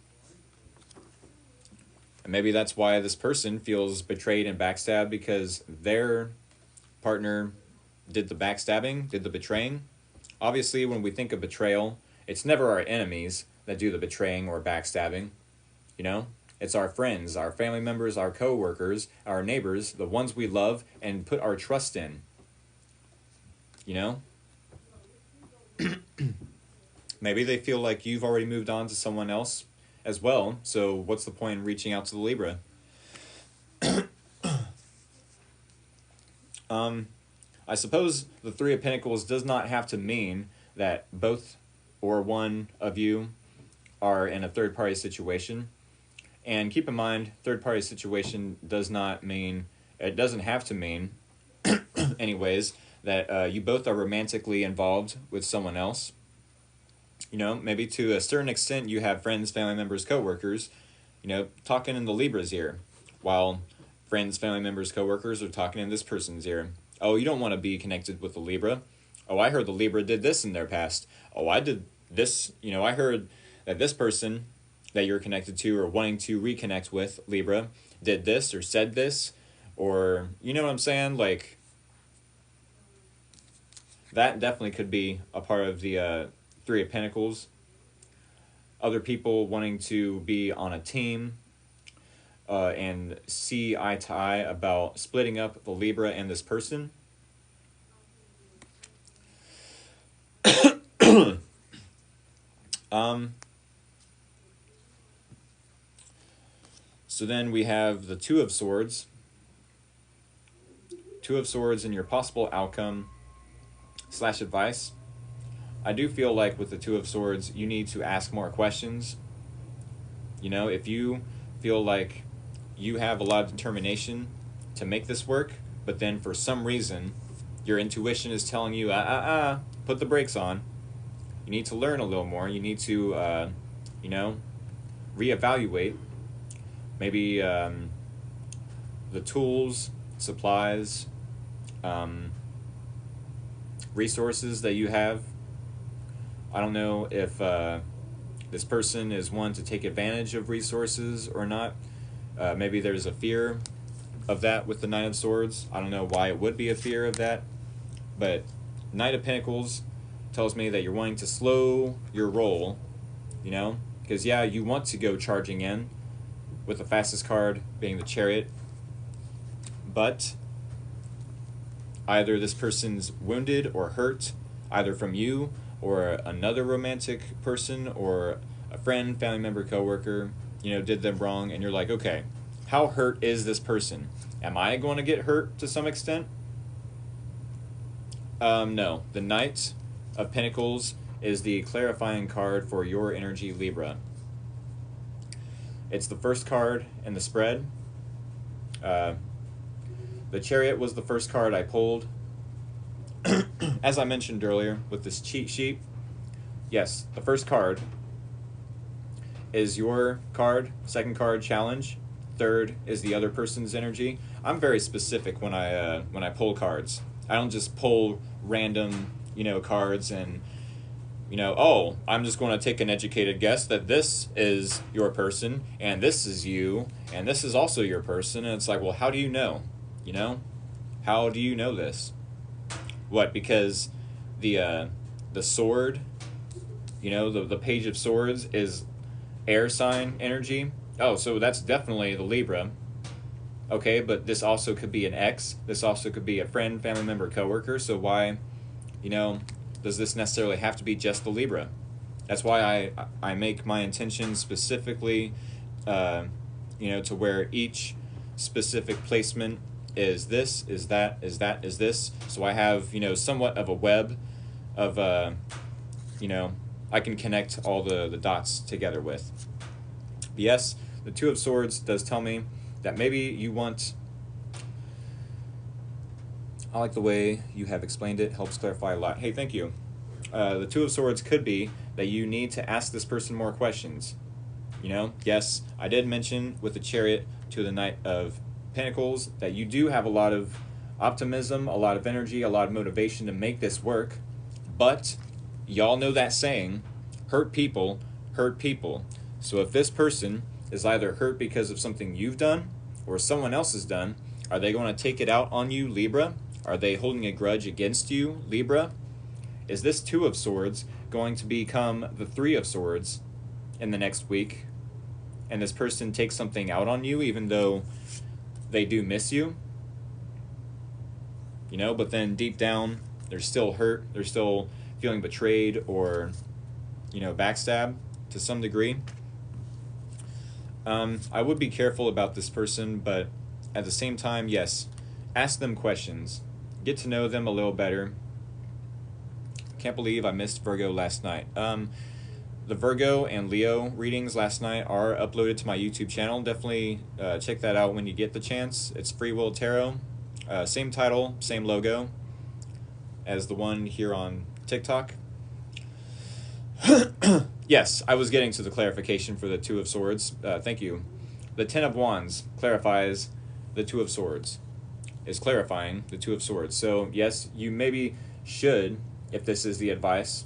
And maybe that's why this person feels betrayed and backstabbed, because their partner did the backstabbing, did the betraying. Obviously, when we think of betrayal, it's never our enemies that do the betraying or backstabbing, you know? It's our friends, our family members, our co-workers, our neighbors, the ones we love and put our trust in, you know? Maybe they feel like you've already moved on to someone else as well, so what's the point in reaching out to the Libra? I suppose the Three of Pentacles does not have to mean that both or one of you are in a third-party situation. And keep in mind, third-party situation does not mean, it doesn't have to mean, anyways, that you both are romantically involved with someone else. You know, maybe to a certain extent you have friends, family members, co-workers, you know, talking in the Libra's ear, while friends, family members, co-workers are talking in this person's ear. Oh, you don't want to be connected with the Libra. Oh, I heard the Libra did this in their past. Oh, I did this. You know, I heard that this person that you're connected to or wanting to reconnect with, Libra, did this or said this. Or, you know what I'm saying? Like, that definitely could be a part of the Three of Pentacles. Other people wanting to be on a team and see eye to eye about splitting up the Libra and this person. So then we have the Two of Swords. Two of Swords and your possible outcome / advice. I do feel like with the Two of Swords, you need to ask more questions. You know, if you feel like you have a lot of determination to make this work, but then for some reason, your intuition is telling you, put the brakes on. You need to learn a little more. You need to, you know, reevaluate. Maybe the tools, supplies, resources that you have. I don't know if this person is one to take advantage of resources or not. Maybe there's a fear of that with the Nine of Swords. I don't know why it would be a fear of that. But Knight of Pentacles tells me that you're wanting to slow your roll, you know? Because, yeah, you want to go charging in with the fastest card being the Chariot. But either this person's wounded or hurt, either from you or another romantic person or a friend, family member, coworker, you know, did them wrong, and you're like, okay, how hurt is this person? Am I going to get hurt to some extent? No. The Knight of Pentacles is the clarifying card for your energy, Libra. It's the first card in the spread. The Chariot was the first card I pulled. As I mentioned earlier with this cheat sheet, yes, the first card is your card, second card challenge, third is the other person's energy. I'm very specific when I pull cards. I don't just pull random, you know, cards and, you know, oh, I'm just going to take an educated guess that this is your person and this is you and this is also your person. And it's like, well, how do you know? You know, how do you know this? What? Because the sword, you know, the Page of Swords is air sign energy. Oh, so that's definitely the Libra. Okay, but this also could be an ex. This also could be a friend, family member, coworker. So why, you know, does this necessarily have to be just the Libra? That's why I make my intention specifically, you know, to where each specific placement is this, is that, is that, is this. So I have, you know, somewhat of a web of, you know, I can connect all the dots together with. But yes, the Two of Swords does tell me that maybe you want, I like the way you have explained it, helps clarify a lot. Hey, thank you. The Two of Swords could be that you need to ask this person more questions. You know, yes, I did mention with the Chariot to the Knight of Pentacles that you do have a lot of optimism, a lot of energy, a lot of motivation to make this work. But y'all know that saying, hurt people hurt people. So if this person is either hurt because of something you've done or someone else has done, are they going to take it out on you, Libra? Are they holding a grudge against you, Libra? Is this Two of Swords going to become the Three of Swords in the next week? And this person takes something out on you even though they do miss you? You know, but then deep down, they're still hurt. They're still feeling betrayed or, you know, backstabbed to some degree. I would be careful about this person, but at the same time, yes, ask them questions. Get to know them a little better. Can't believe I missed Virgo last night. The Virgo and Leo readings last night are uploaded to my YouTube channel. Definitely check that out when you get the chance. It's Free Will Tarot. Same title, same logo as the one here on TikTok. Yes, I was getting to the clarification for the Two of Swords. Thank you. The Ten of Wands clarifies the Two of Swords. Is clarifying the Two of Swords. So yes, you maybe should, if this is the advice,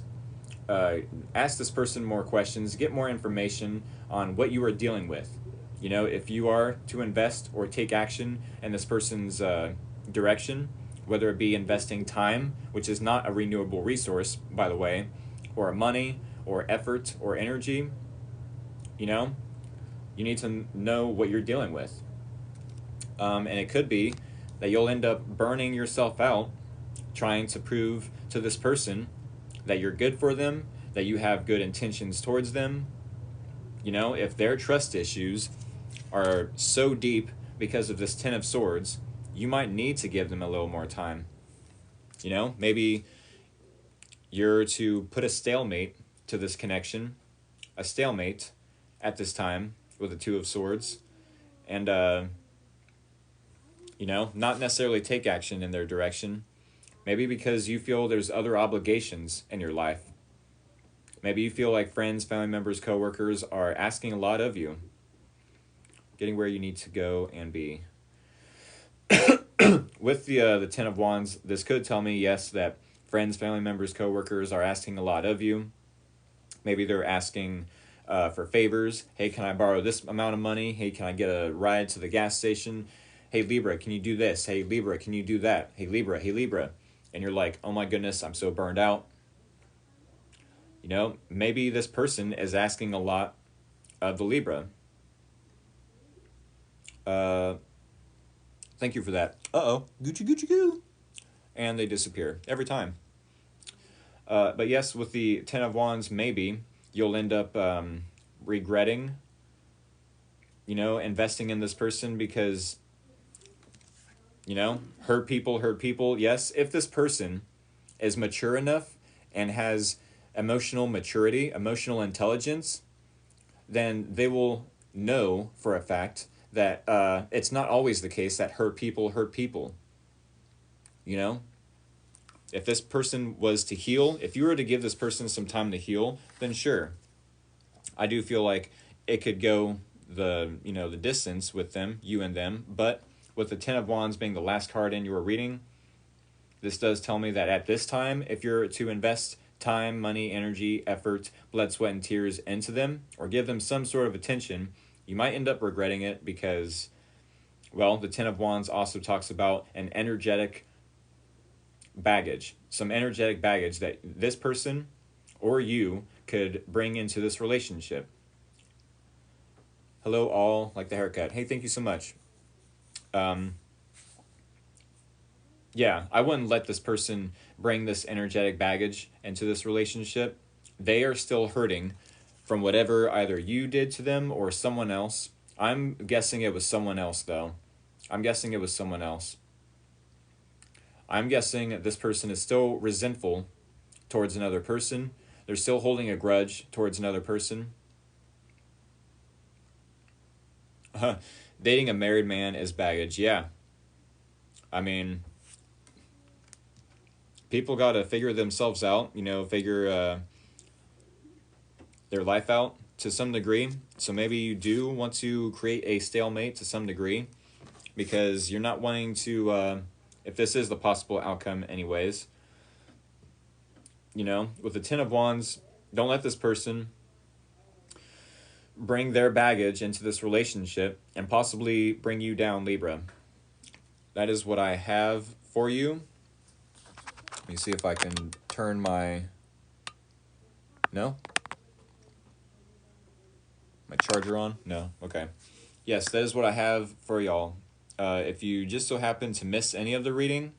ask this person more questions, get more information on what you are dealing with. You know, if you are to invest or take action in this person's direction, whether it be investing time, which is not a renewable resource, by the way, or money, or effort, or energy, you know, you need to know what you're dealing with. And it could be that you'll end up burning yourself out trying to prove to this person that you're good for them, that you have good intentions towards them. You know, if their trust issues are so deep because of this Ten of Swords, you might need to give them a little more time. You know, maybe you're to put a stalemate to this connection, a stalemate at this time with the Two of Swords, and, you know, not necessarily take action in their direction. Maybe because you feel there's other obligations in your life. Maybe you feel like friends, family members, coworkers are asking a lot of you, getting where you need to go and be. With the Ten of Wands, this could tell me, yes, that friends, family members, coworkers are asking a lot of you. Maybe they're asking for favors. Hey, can I borrow this amount of money? Hey, can I get a ride to the gas station? Hey, Libra, can you do this? Hey, Libra, can you do that? Hey, Libra, hey, Libra. And you're like, oh my goodness, I'm so burned out. You know, maybe this person is asking a lot of the Libra. Thank you for that. Uh-oh, Gucci, Gucci, goo. And they disappear every time. But yes, with the Ten of Wands, maybe you'll end up regretting, you know, investing in this person because, you know, hurt people. Yes, if this person is mature enough and has emotional maturity, emotional intelligence, then they will know for a fact that it's not always the case that hurt people. You know? If this person was to heal, if you were to give this person some time to heal, then sure. I do feel like it could go the distance with them, you and them, but with the Ten of Wands being the last card in your reading, this does tell me that at this time, if you're to invest time, money, energy, effort, blood, sweat, and tears into them, or give them some sort of attention, you might end up regretting it because, well, the Ten of Wands also talks about an energetic baggage, some energetic baggage that this person or you could bring into this relationship. Hello, all, like the haircut. Hey, thank you so much. Yeah, I wouldn't let this person bring this energetic baggage into this relationship. They are still hurting from whatever either you did to them or someone else. I'm guessing it was someone else, though. I'm guessing this person is still resentful towards another person. They're still holding a grudge towards another person. Dating a married man is baggage. Yeah. I mean, people got to figure themselves out, you know, figure their life out to some degree. So maybe you do want to create a stalemate to some degree because you're not wanting to, if this is the possible outcome anyways, you know, with the Ten of Wands, don't let this person bring their baggage into this relationship and possibly bring you down, Libra. That is what I have for you. Let me see if I can turn my... No? My charger on? No? Okay. Yes, that is what I have for y'all. If you just so happen to miss any of the reading,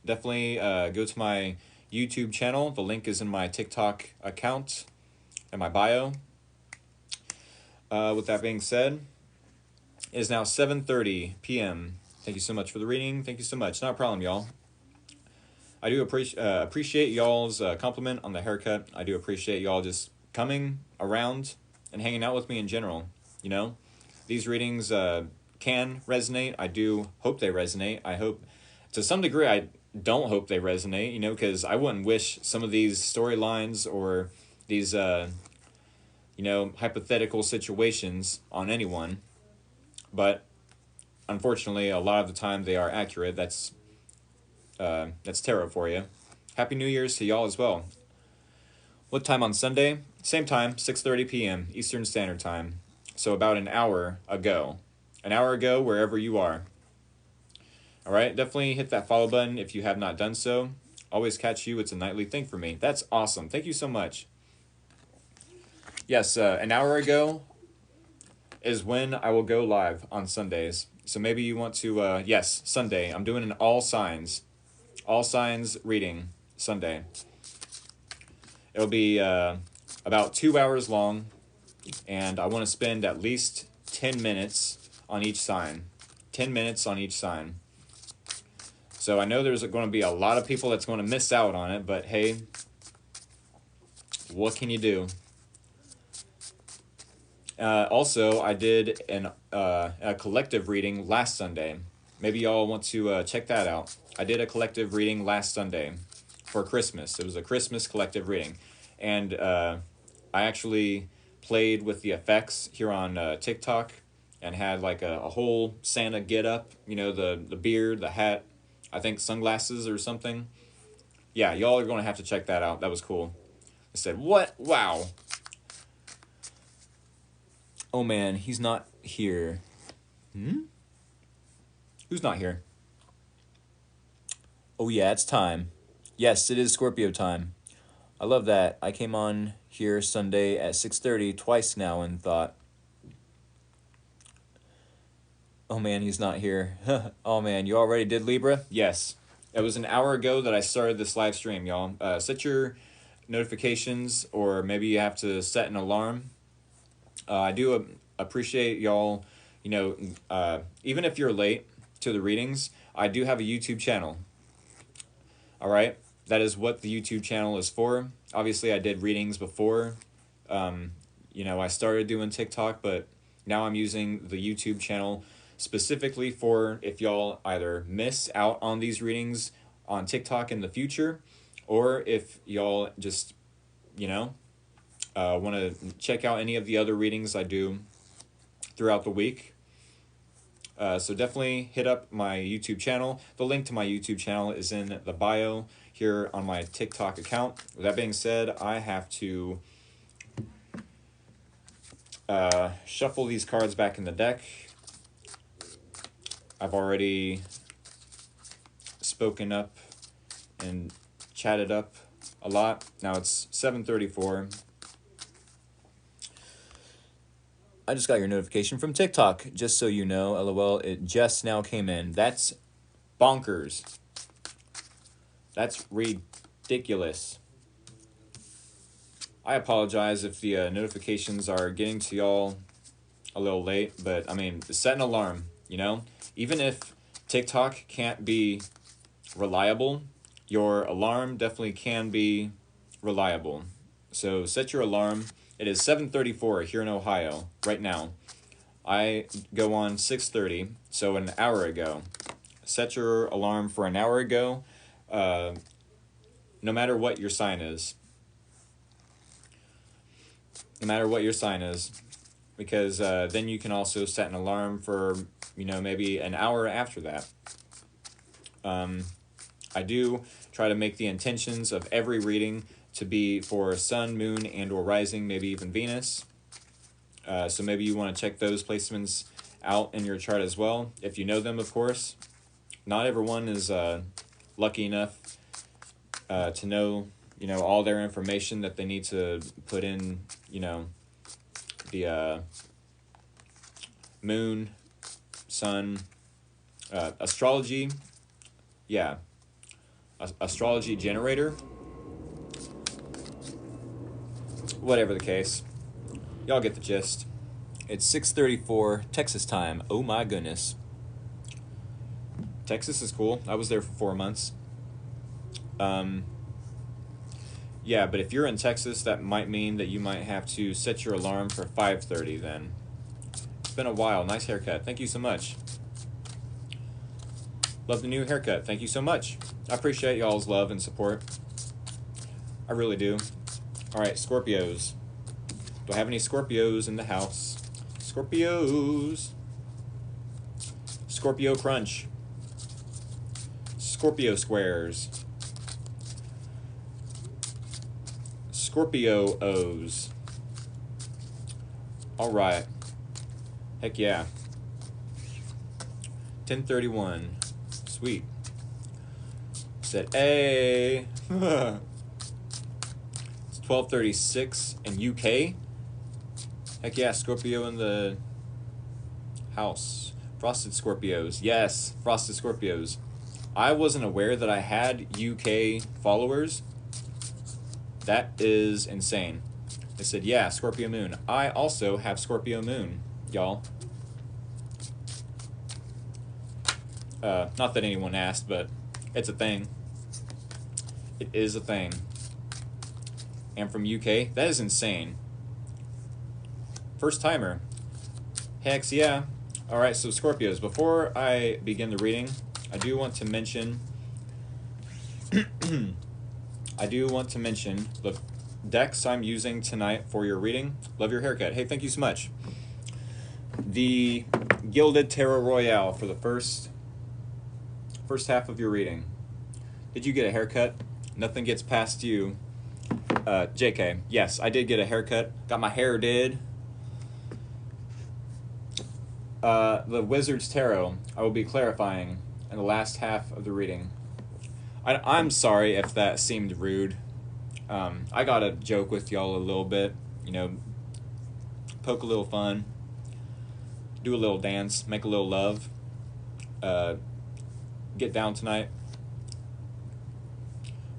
definitely go to my YouTube channel. The link is in my TikTok account and my bio. With that being said, it is now 7:30 p.m. Thank you so much for the reading. Thank you so much. Not a problem, y'all. I do appreciate y'all's compliment on the haircut. I do appreciate y'all just coming around and hanging out with me in general. You know, these readings can resonate. I do hope they resonate. I hope, to some degree, I don't hope they resonate, you know, because I wouldn't wish some of these storylines or these, you know, hypothetical situations on anyone. But unfortunately, a lot of the time they are accurate. That's tarot for you. Happy New Year's to y'all as well. What time on Sunday? Same time, 6:30 p.m. Eastern Standard Time. So about an hour ago. An hour ago, wherever you are. All right, definitely hit that follow button if you have not done so. Always catch you. It's a nightly thing for me. That's awesome. Thank you so much. Yes, an hour ago is when I will go live on Sundays. So maybe you want to, yes, Sunday. I'm doing an all signs reading Sunday. It'll be about 2 hours long, and I want to spend at least 10 minutes on each sign. 10 minutes on each sign. So I know there's going to be a lot of people that's going to miss out on it, but hey, what can you do? Also, I did a collective reading last Sunday. Maybe y'all want to check that out. I did a collective reading last Sunday for Christmas. It was a Christmas collective reading. And I actually played with the effects here on TikTok and had like a whole Santa get-up. You know, the beard, the hat, I think sunglasses or something. Yeah, y'all are going to have to check that out. That was cool. I said, what? Wow. Oh man, he's not here. Who's not here? Oh yeah, it's time. Yes, it is Scorpio time. I love that. I came on here Sunday at 6:30 twice now and thought, oh man, he's not here. Oh man, you already did Libra? Yes. It was an hour ago that I started this live stream, y'all. Set your notifications, or maybe you have to set an alarm. I do appreciate y'all, you know, even if you're late to the readings, I do have a YouTube channel. All right? That is what the YouTube channel is for. Obviously, I did readings before. You know, I started doing TikTok, but now I'm using the YouTube channel specifically for if y'all either miss out on these readings on TikTok in the future, or if y'all just, you know, want to check out any of the other readings I do throughout the week. So definitely hit up my YouTube channel. The link to my YouTube channel is in the bio here on my TikTok account. With that being said, I have to shuffle these cards back in the deck. I've already spoken up and chatted up a lot. Now it's 7:34. I just got your notification from TikTok, just so you know. LOL, it just now came in. That's bonkers. That's ridiculous. I apologize if the notifications are getting to y'all a little late, but I mean, set an alarm, you know? Even if TikTok can't be reliable, your alarm definitely can be reliable. So set your alarm. It is 7:34 here in Ohio right now. I go on 6:30, so an hour ago. Set your alarm for an hour ago, no matter what your sign is. No matter what your sign is. Because then you can also set an alarm for, you know, maybe an hour after that. I do try to make the intentions of every reading to be for sun, moon, and or rising, maybe even Venus. So maybe you want to check those placements out in your chart as well, if you know them, of course. not everyone is lucky enough to know, you know, all their information that they need to put in, you know, the moon, sun, astrology, yeah, astrology generator, whatever the case. Y'all get the gist. It's 6:34 Texas time. Oh my goodness. Texas is cool. I was there for 4 months. Yeah, but if you're in Texas, that might mean that you might have to set your alarm for 5:30 then. It's been a while. Nice haircut. Thank you so much. Love the new haircut. Thank you so much. I appreciate y'all's love and support. I really do. All right, Scorpios. Do I have any Scorpios in the house? Scorpios. Scorpio Crunch. Scorpio Squares. Scorpio O's. All right. Heck yeah. 1031. Sweet. Said A. It's 1236 in UK. Heck yeah, Scorpio in the house. Frosted Scorpios. Yes, Frosted Scorpios. I wasn't aware that I had UK followers. That is insane. They said, yeah, Scorpio Moon. I also have Scorpio Moon, y'all. Not that anyone asked, but it's a thing. It is a thing. And from UK, that is insane. First timer. Hex, yeah. All right, so Scorpios, before I begin the reading, I do want to mention the decks I'm using tonight for your reading. Love your haircut. Hey, thank you so much. The Gilded Tarot Royale for the first half of your reading. Did you get a haircut? Nothing gets past you. JK, yes, I did get a haircut. Got my hair did. The Wizard's Tarot, I will be clarifying in the last half of the reading. I'm sorry if that seemed rude. I gotta joke with y'all a little bit, you know, poke a little fun, do a little dance, make a little love, get down tonight.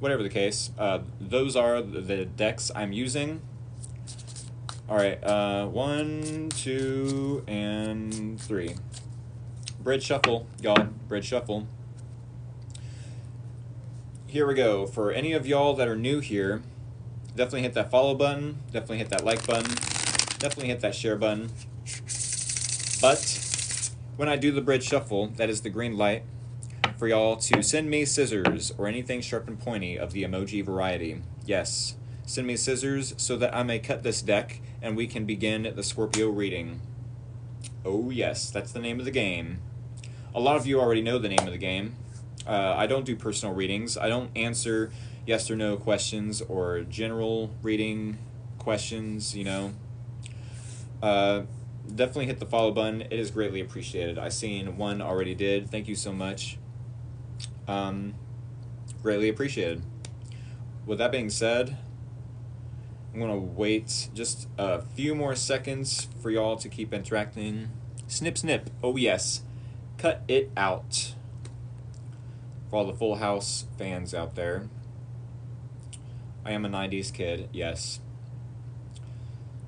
Whatever the case, those are the decks I'm using. All right, 1, 2, and 3. Bridge shuffle, y'all. Bridge shuffle. Here we go. For any of y'all that are new here, definitely hit that follow button. Definitely hit that like button. Definitely hit that share button. But when I do the bridge shuffle, that is the green light for y'all to send me scissors or anything sharp and pointy of the emoji variety. Yes, send me scissors so that I may cut this deck and we can begin the Scorpio reading. Oh yes, that's the name of the game. A lot of you already know the name of the game. I don't do personal readings. I don't answer yes or no questions or general reading questions, you know. Definitely hit the follow button. It is greatly appreciated. I seen one already did. Thank you so much. Greatly appreciated. With that being said, I'm going to wait just a few more seconds for y'all to keep interacting. Snip, snip. Oh, yes. Cut it out. For all the Full House fans out there. I am a 90s kid, yes.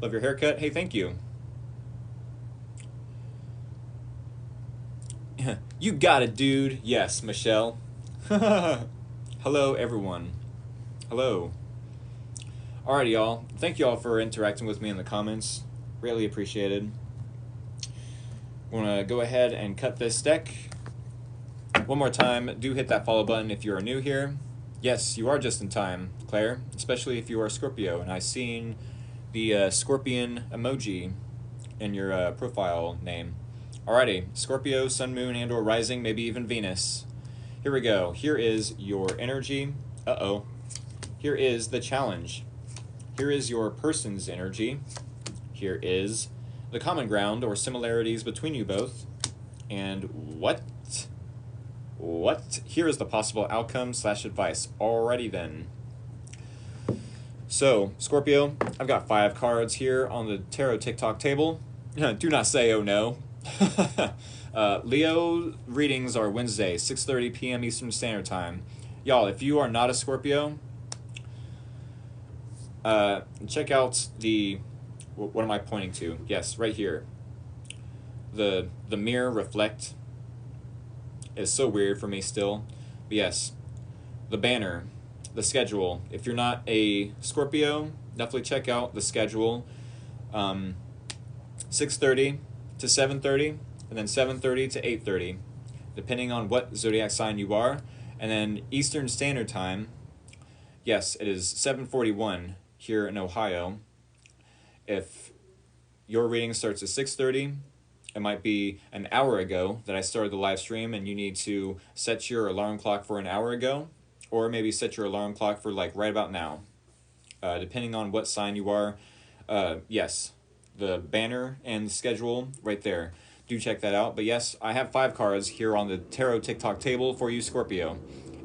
Love your haircut. Hey, thank you. You got it, dude. Yes, Michelle. Hello, everyone. Hello. Alrighty, y'all. Thank y'all for interacting with me in the comments. Greatly appreciated. I want to go ahead and cut this deck. One more time, do hit that follow button if you are new here. Yes, you are just in time, Claire, especially if you are Scorpio, and I've seen the scorpion emoji in your profile name. Alrighty, Scorpio, Sun, Moon, and or Rising, maybe even Venus. Here we go. Here is your energy. Uh-oh. Here is the challenge. Here is your person's energy. Here is the common ground or similarities between you both. And what? What? Here is the possible outcome / advice. Alrighty then. So, Scorpio, I've got 5 cards here on the tarot TikTok table. Do not say oh no. Leo readings are Wednesday, 6:30 p.m. Eastern Standard Time. Y'all, if you are not a Scorpio, check out the... What am I pointing to? Yes, right here. The mirror reflect is so weird for me still. But yes, the banner, the schedule. If you're not a Scorpio, definitely check out the schedule. 6:30 to 7:30, and then 7:30 to 8:30, depending on what zodiac sign you are. And then Eastern Standard Time, yes, it is 7:41 here in Ohio. If your reading starts at 6:30, it might be an hour ago that I started the live stream, and you need to set your alarm clock for an hour ago, or maybe set your alarm clock for like right about now, depending on what sign you are. Yes, the banner and the schedule right there. Do check that out. But yes, I have 5 cards here on the tarot TikTok table for you, Scorpio.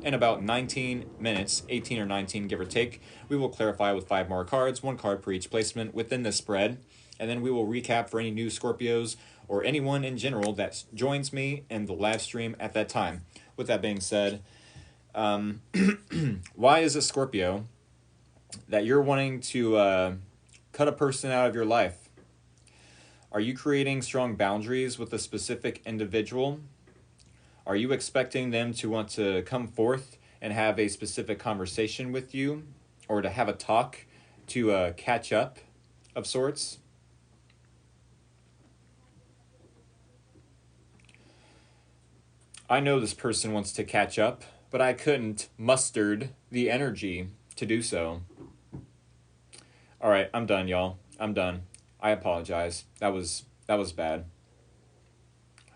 In about 19 minutes, 18 or 19, give or take, we will clarify with 5 more cards, 1 card per each placement within the spread. And then we will recap for any new Scorpios or anyone in general that joins me in the live stream at that time. With that being said, why is it, Scorpio, that you're wanting to cut a person out of your life? Are you creating strong boundaries with a specific individual? Are you expecting them to want to come forth and have a specific conversation with you, or to have a talk to catch up of sorts? I know this person wants to catch up, but I couldn't muster the energy to do so. All right, I'm done, y'all. I'm done. I apologize. That was bad.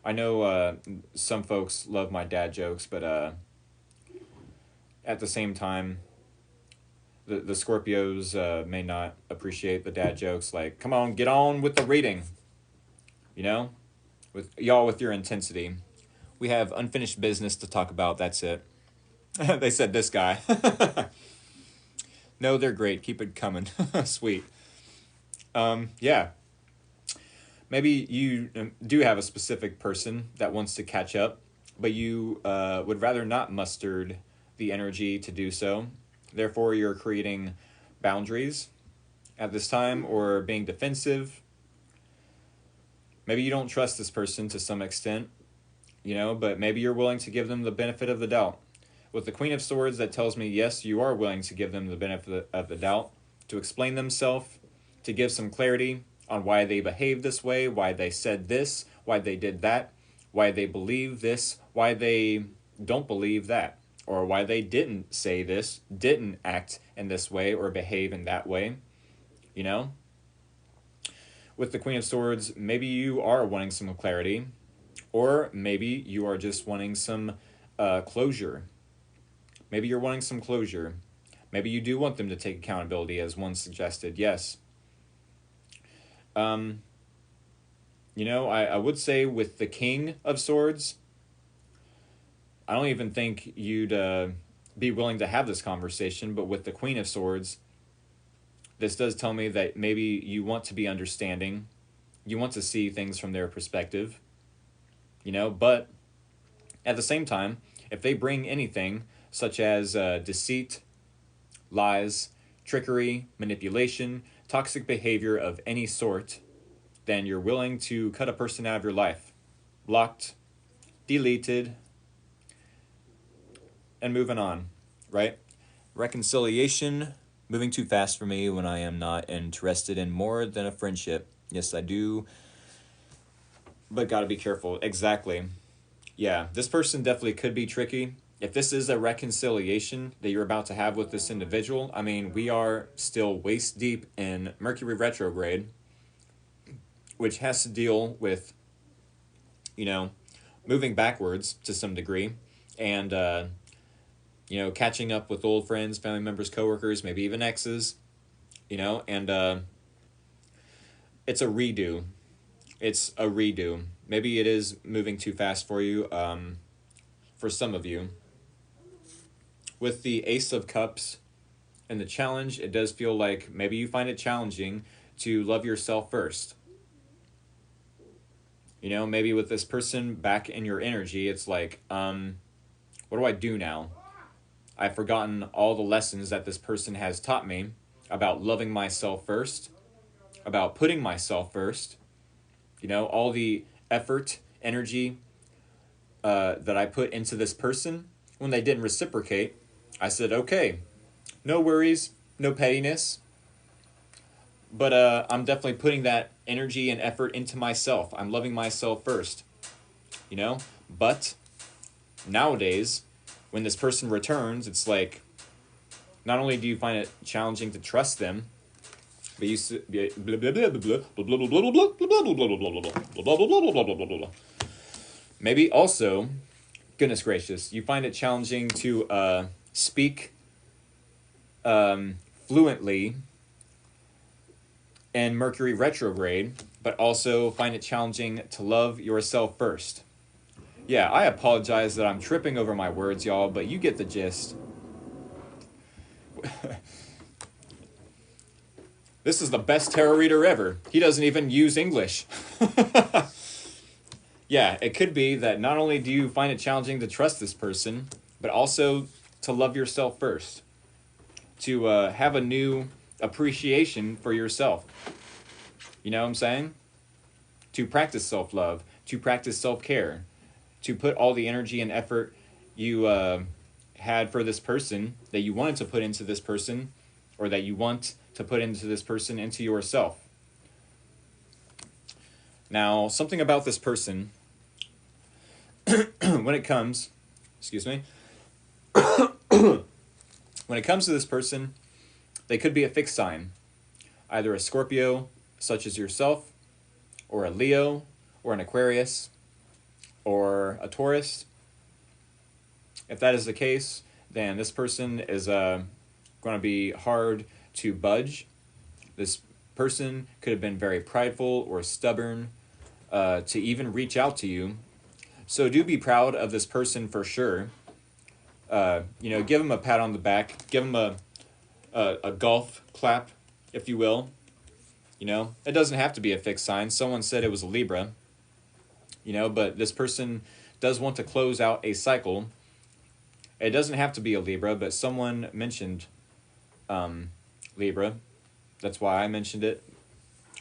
I know some folks love my dad jokes, but at the same time, the Scorpios may not appreciate the dad jokes. Like, come on, get on with the reading. You know, with y'all with your intensity. We have unfinished business to talk about. That's it. They said this guy. No, they're great. Keep it coming. Sweet. Yeah. Maybe you do have a specific person that wants to catch up, but you would rather not muster the energy to do so. Therefore, you're creating boundaries at this time, or being defensive. Maybe you don't trust this person to some extent, but maybe you're willing to give them the benefit of the doubt. With the Queen of Swords, that tells me, yes, you are willing to give them the benefit of the doubt, to explain themselves, to give some clarity on why they behaved this way, why they said this, why they did that, why they believe this, why they don't believe that, or why they didn't say this, didn't act in this way, or behave in that way, With the Queen of Swords, maybe you are wanting some clarity, or maybe you are just wanting some closure. Maybe you're wanting some closure. Maybe you do want them to take accountability, as one suggested, yes. I would say with the King of Swords, I don't even think you'd be willing to have this conversation, but with the Queen of Swords, this does tell me that maybe you want to be understanding, you want to see things from their perspective, but at the same time, if they bring anything such as deceit, lies, trickery, manipulation, toxic behavior of any sort, then you're willing to cut a person out of your life. Blocked, deleted, and moving on, right? Reconciliation, moving too fast for me when I am not interested in more than a friendship. Yes, I do, but gotta be careful. Exactly. Yeah, this person definitely could be tricky. If this is a reconciliation that you're about to have with this individual, I mean, we are still waist deep in Mercury retrograde, which has to deal with, moving backwards to some degree, and, catching up with old friends, family members, coworkers, maybe even exes, and it's a redo. It's a redo. Maybe it is moving too fast for you. for some of you. With the Ace of Cups and the challenge, it does feel like maybe you find it challenging to love yourself first. You know, maybe with this person back in your energy, it's like, what do I do now? I've forgotten all the lessons that this person has taught me about loving myself first, about putting myself first. You know, all the effort, energy that I put into this person, when they didn't reciprocate, I said, okay, no worries, no pettiness, but I'm definitely putting that energy and effort into myself. I'm loving myself first, you know? But nowadays, when this person returns, it's like, not only do you find it challenging to trust them, but you maybe also, goodness gracious, you find it challenging to speak fluently in Mercury retrograde, but also find it challenging to love yourself first. Yeah, I apologize that I'm tripping over my words, y'all, but you get the gist. This is the best tarot reader ever. He doesn't even use English. Yeah, it could be that not only do you find it challenging to trust this person, but also to love yourself first. To have a new appreciation for yourself. You know what I'm saying? To practice self-love, to practice self-care, to put all the energy and effort you had for this person, that you wanted to put into this person, or that you want to put into this person, into yourself. Now, something about this person, when it comes, excuse me, when it comes to this person, they could be a fixed sign, either a Scorpio, such as yourself, or a Leo, or an Aquarius, or a Taurus. If that is the case, then this person is going to be hard to budge. This person could have been very prideful or stubborn to even reach out to you. So do be proud of this person for sure. You know, give them a pat on the back. Give them a golf clap, if you will. You know, it doesn't have to be a fixed sign. Someone said it was a Libra. You know, but this person does want to close out a cycle. It doesn't have to be a Libra, but someone mentioned Libra. That's why I mentioned it.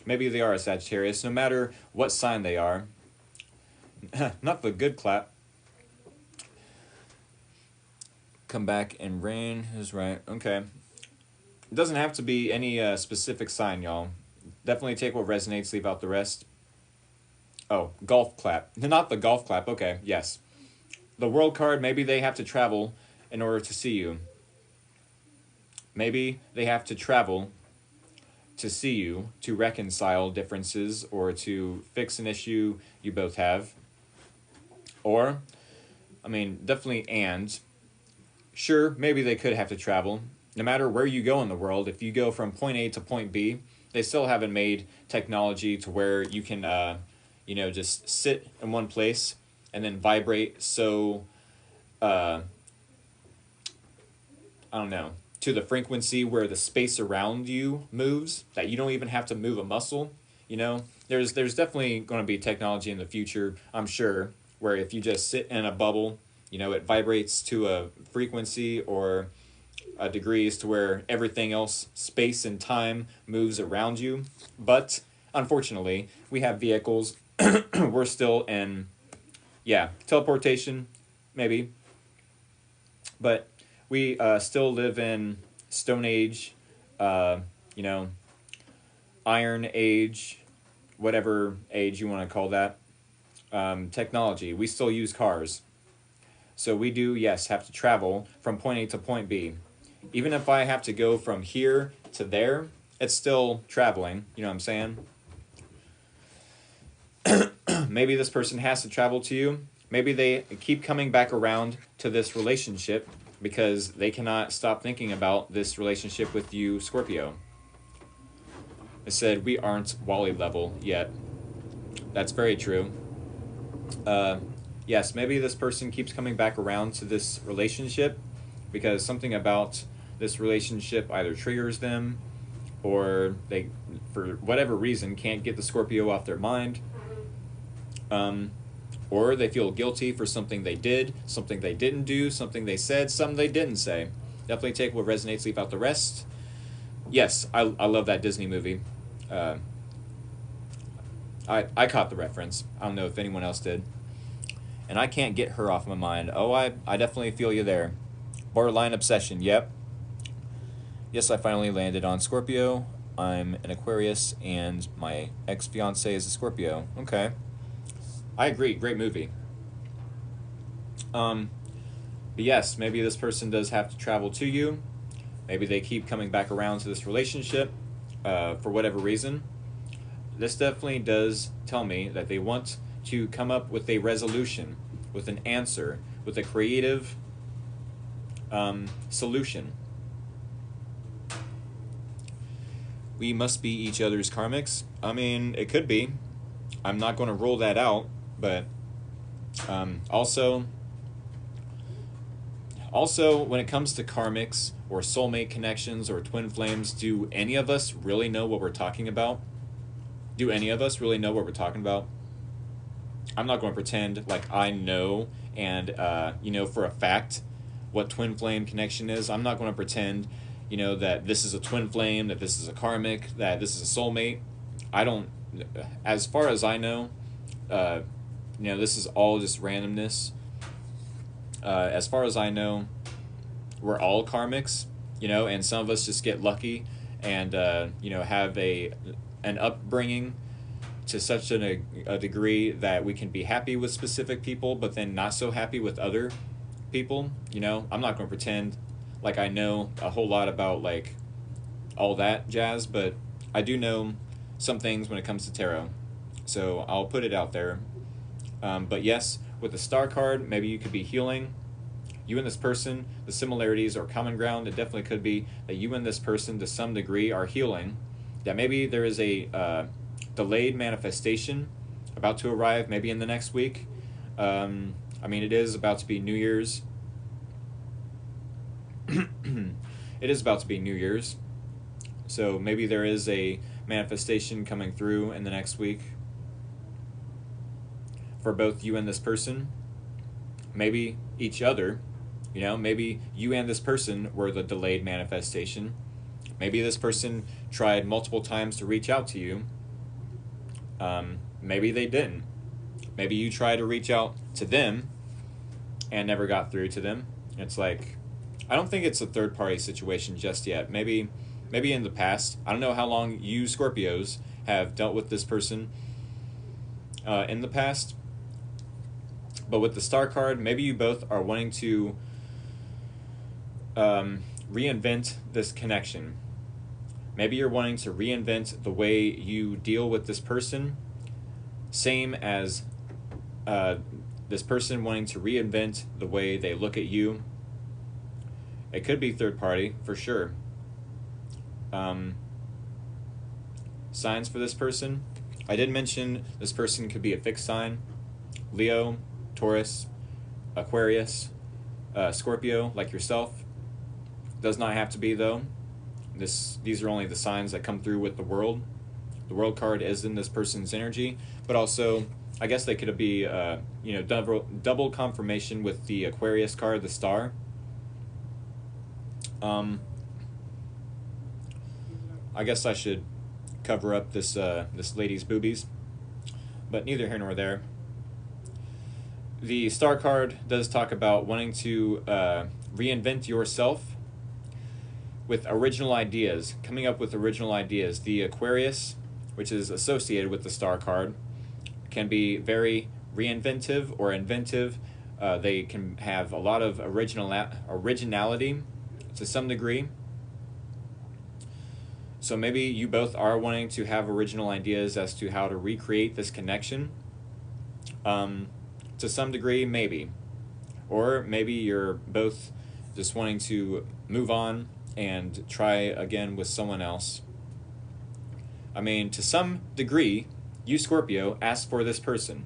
Maybe they are a Sagittarius, no matter what sign they are. Not the good clap. Come back and rain is right. Okay. It doesn't have to be any specific sign, y'all. Definitely take what resonates, leave out the rest. Oh, golf clap. Not the golf clap. Okay, yes. The world card, maybe they have to travel in order to see you. Maybe they have to travel to see you, to reconcile differences or to fix an issue you both have. Or, I mean, definitely and. Sure, maybe they could have to travel. No matter where you go in the world, if you go from point A to point B, they still haven't made technology to where you can, you know, just sit in one place and then vibrate so, I don't know, to the frequency where the space around you moves, that you don't even have to move a muscle. You know, there's definitely going to be technology in the future, I'm sure, where if you just sit in a bubble, you know, it vibrates to a frequency or degrees to where everything else, space and time, moves around you. But unfortunately, we have vehicles. We're still in, yeah, teleportation, maybe. But we still live in Stone Age, you know, Iron Age, whatever age you want to call that, technology. We still use cars. So we do, yes, have to travel from point A to point B. Even if I have to go from here to there, it's still traveling. You know what I'm saying? Maybe this person has to travel to you. Maybe they keep coming back around to this relationship because they cannot stop thinking about this relationship with you, Scorpio. I said, we aren't Wally level yet. That's very true. yes, maybe this person keeps coming back around to this relationship because something about this relationship either triggers them, or they, for whatever reason, can't get the Scorpio off their mind. Or they feel guilty for something they did, something they didn't do, something they said, something they didn't say. Definitely take what resonates, leave out the rest. Yes, I love that Disney movie. I caught the reference. I don't know if anyone else did. And I can't get her off my mind. Oh, I definitely feel you there. Borderline obsession, yep. Yes, I finally landed on Scorpio. I'm an Aquarius, and my ex-fiance is a Scorpio. Okay. I agree, great movie. But yes, maybe this person does have to travel to you. Maybe they keep coming back around to this relationship for whatever reason. This definitely does tell me that they want to come up with a resolution, with an answer, with a creative solution. We must be each other's karmics. I mean, it could be. I'm not going to rule that out, but also, when it comes to karmics or soulmate connections or twin flames, do any of us really know what we're talking about? Do any of us really know what we're talking about? I'm not going to pretend like I know and, for a fact what twin flame connection is. I'm not going to pretend, that this is a twin flame, that this is a karmic, that this is a soulmate. I don't, as far as I know, this is all just randomness. As far as I know, we're all karmics, and some of us just get lucky and, have an upbringing to such a degree that we can be happy with specific people, but then not so happy with other people. I'm not going to pretend like I know a whole lot about like all that jazz, but I do know some things when it comes to tarot. So I'll put it out there. But yes, with the star card, maybe you could be healing. You and this person, the similarities or common ground, it definitely could be that you and this person to some degree are healing. That maybe there is a delayed manifestation about to arrive, maybe in the next week. It is about to be New Year's. It is about to be New Year's. So maybe there is a manifestation coming through in the next week for both you and this person. Maybe each other. Maybe you and this person were the delayed manifestation. Maybe this person tried multiple times to reach out to you. Maybe they didn't. Maybe you tried to reach out to them and never got through to them. It's like, I don't think it's a third-party situation just yet. Maybe in the past. I don't know how long you Scorpios have dealt with this person in the past. But with the star card, maybe you both are wanting to reinvent this connection. Maybe you're wanting to reinvent the way you deal with this person, same as this person wanting to reinvent the way they look at you. It could be third party, for sure. Signs for this person. I did mention this person could be a fixed sign. Leo, Taurus, Aquarius, Scorpio, like yourself. Does not have to be, though. These are only the signs that come through with the world. The world card is in this person's energy, but also, I guess they could be, double confirmation with the Aquarius card, the star. I guess I should cover up this lady's boobies, but neither here nor there. The star card does talk about wanting to reinvent yourself with original ideas, coming up with original ideas. The Aquarius, which is associated with the star card, can be very reinventive or inventive. They can have a lot of originality to some degree. So maybe you both are wanting to have original ideas as to how to recreate this connection. To some degree, maybe. Or maybe you're both just wanting to move on and try again with someone else. To some degree, you Scorpio asked for this person.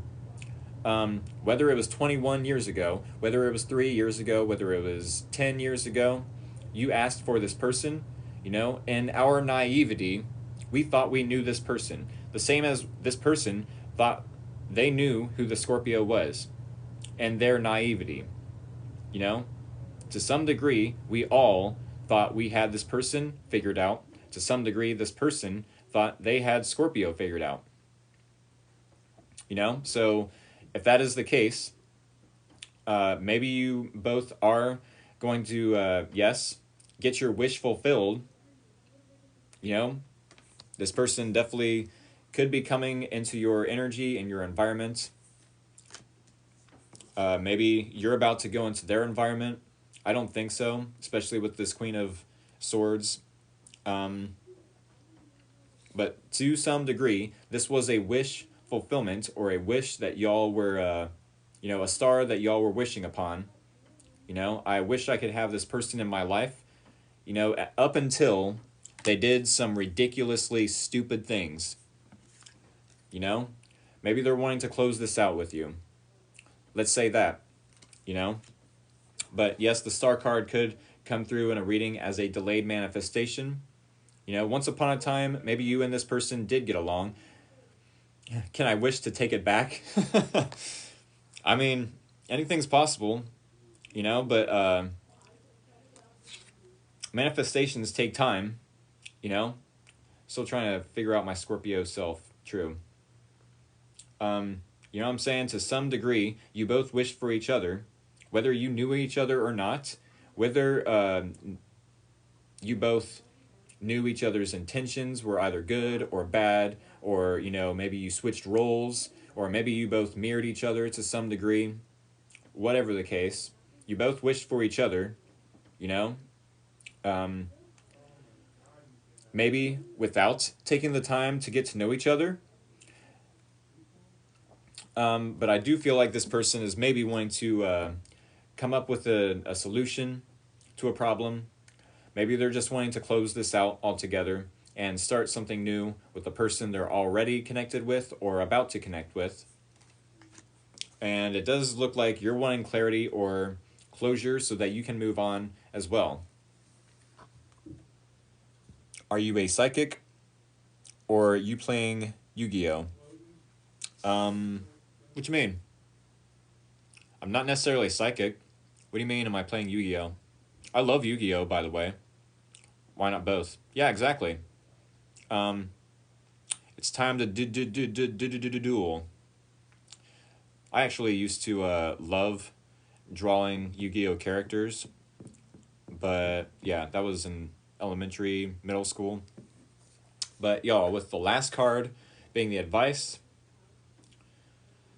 Whether it was 21 years ago, whether it was 3 years ago, whether it was 10 years ago, you asked for this person, you know, in our naivety, we thought we knew this person. The same as this person thought they knew who the Scorpio was, and their naivety, you know? To some degree, we all thought we had this person figured out. To some degree, this person thought they had Scorpio figured out. You know? So if that is the case, maybe you both are going to, yes, get your wish fulfilled. You know? This person definitely could be coming into your energy and your environment. Maybe you're about to go into their environment. I don't think so, especially with this Queen of Swords. But to some degree, this was a wish fulfillment, or a wish that y'all were, you know, a star that y'all were wishing upon. You know, I wish I could have this person in my life, you know, up until they did some ridiculously stupid things. You know, maybe they're wanting to close this out with you. Let's say that, you know. But yes, the star card could come through in a reading as a delayed manifestation. You know, once upon a time, maybe you and this person did get along. Can I wish to take it back? I mean, anything's possible, you know, but manifestations take time, you know. Still trying to figure out my Scorpio self. True. You know what I'm saying? To some degree, you both wished for each other, whether you knew each other or not, whether you both knew each other's intentions were either good or bad, or, you know, maybe you switched roles, or maybe you both mirrored each other to some degree. Whatever the case, you both wished for each other, you know. Maybe without taking the time to get to know each other. But I do feel like this person is maybe wanting to come up with a solution to a problem. Maybe they're just wanting to close this out altogether and start something new with the person they're already connected with or about to connect with. And it does look like you're wanting clarity or closure so that you can move on as well. Are you a psychic, or are you playing Yu-Gi-Oh? What you mean? I'm not necessarily psychic. What do you mean, am I playing Yu-Gi-Oh? I love Yu-Gi-Oh, by the way. Why not both? Yeah, exactly. It's time to duel. I actually used to love drawing Yu-Gi-Oh characters, but yeah, that was in elementary, middle school. But y'all, with the last card being the advice,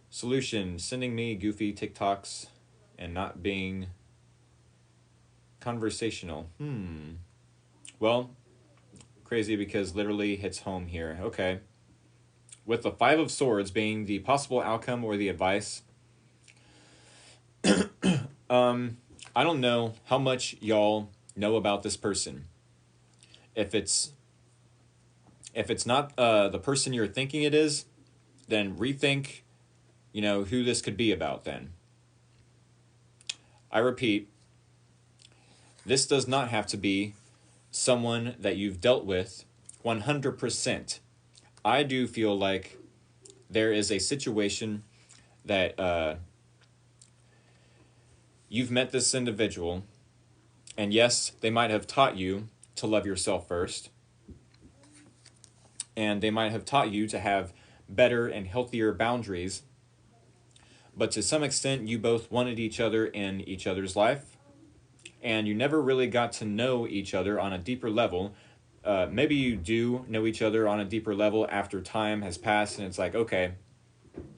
solution, sending me goofy TikToks and not being conversational. Well, crazy because literally hits home here. Okay. With the Five of Swords being the possible outcome or the advice, I don't know how much y'all know about this person. If it's not the person you're thinking it is, then rethink, you know, who this could be about then. I repeat, this does not have to be someone that you've dealt with 100%. I do feel like there is a situation that you've met this individual, and yes, they might have taught you to love yourself first, and they might have taught you to have better and healthier boundaries, but to some extent you both wanted each other in each other's life, and you never really got to know each other on a deeper level. Maybe you do know each other on a deeper level after time has passed, and it's like, okay,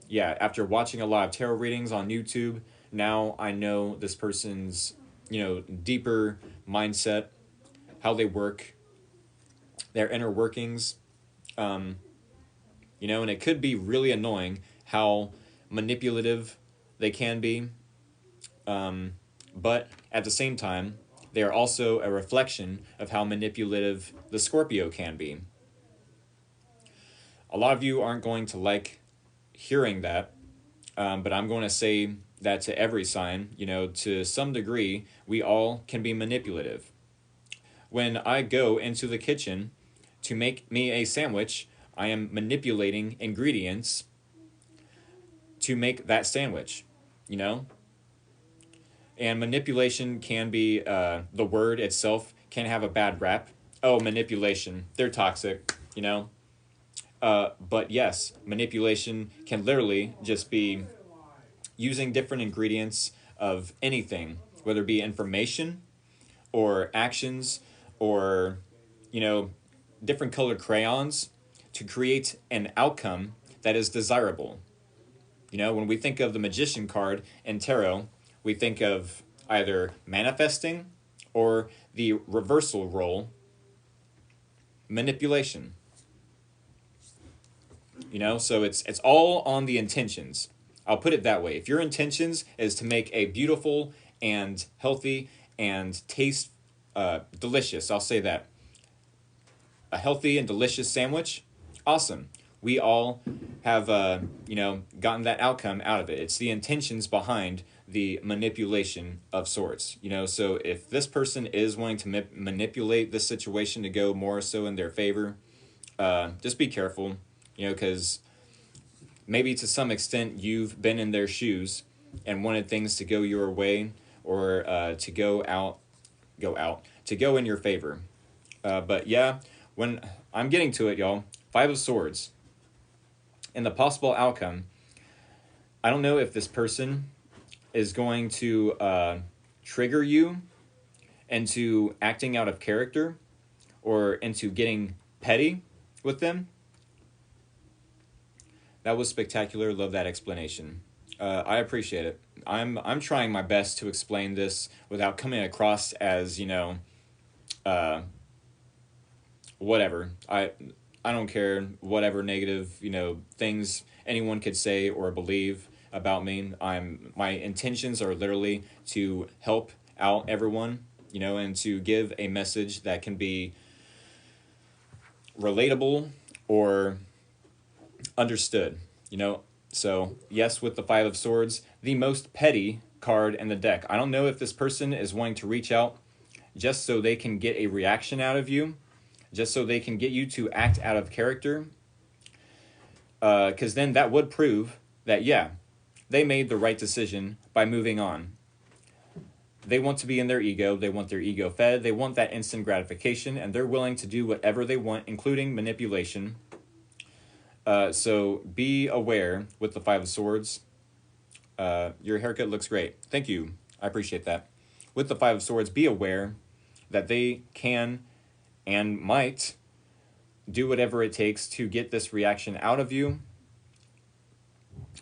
yeah, after watching a lot of tarot readings on YouTube, now I know this person's, you know, deeper mindset, how they work, their inner workings, you know, and it could be really annoying how manipulative they can be, but at the same time, they are also a reflection of how manipulative the Scorpio can be. A lot of you aren't going to like hearing that, but I'm going to say that to every sign, you know, to some degree, we all can be manipulative. When I go into the kitchen to make me a sandwich, I am manipulating ingredients to make that sandwich, you know? And manipulation can be, the word itself can have a bad rap. Oh, manipulation. They're toxic, you know? But yes, manipulation can literally just be using different ingredients of anything, whether it be information or actions or, you know, different colored crayons to create an outcome that is desirable. You know, when we think of the magician card in tarot, we think of either manifesting or the reversal role, manipulation. You know, so it's all on the intentions. I'll put it that way. If your intentions is to make a beautiful and healthy and taste delicious, I'll say that, a healthy and delicious sandwich, awesome. We all have, you know, gotten that outcome out of it. It's the intentions behind the manipulation of sorts. You know, so if this person is wanting to manipulate this situation to go more so in their favor, just be careful, you know, because maybe to some extent you've been in their shoes and wanted things to go your way or to go in your favor. But yeah, when I'm getting to it, y'all, Five of Swords. And the possible outcome, I don't know if this person is going to trigger you into acting out of character or into getting petty with them. That was spectacular. Love that explanation. I appreciate it. I'm trying my best to explain this without coming across as, you know, whatever. I don't care whatever negative, you know, things anyone could say or believe about me. My intentions are literally to help out everyone, you know, and to give a message that can be relatable or understood, you know. So yes, with the Five of Swords, the most petty card in the deck. I don't know if this person is wanting to reach out just so they can get a reaction out of you, just so they can get you to act out of character, because then that would prove that, yeah, they made the right decision by moving on. They want to be in their ego. They want their ego fed. They want that instant gratification, and they're willing to do whatever they want, including manipulation. So be aware with the Five of Swords. Your haircut looks great. Thank you. I appreciate that. With the Five of Swords, be aware that they can and might do whatever it takes to get this reaction out of you.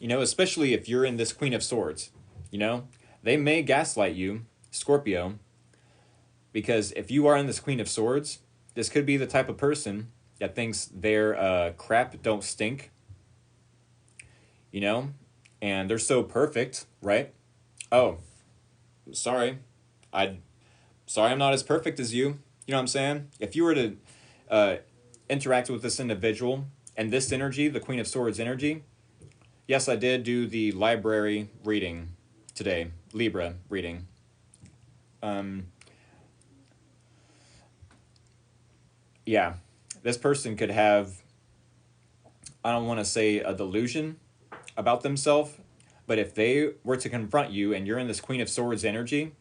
You know, especially if you're in this Queen of Swords, you know, they may gaslight you, Scorpio, because if you are in this Queen of Swords, this could be the type of person that thinks their crap don't stink, you know, and they're so perfect, right? Oh, sorry. I'm not as perfect as you. You know what I'm saying? If you were to interact with this individual and this energy, the Queen of Swords energy, yes, I did do the library reading today, Libra reading. Yeah, this person could have, I don't want to say a delusion about themselves, but if they were to confront you and you're in this Queen of Swords energy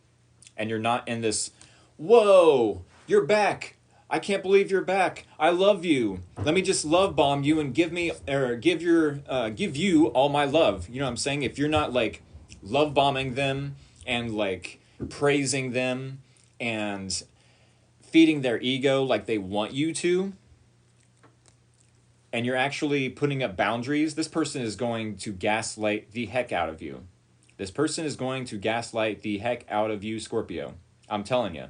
and you're not in this, whoa, you're back. I can't believe you're back. I love you. Let me just love bomb you and give you all my love. You know what I'm saying? If you're not like love bombing them and like praising them and feeding their ego like they want you to, and you're actually putting up boundaries, this person is going to gaslight the heck out of you. This person is going to gaslight the heck out of you, Scorpio. I'm telling you.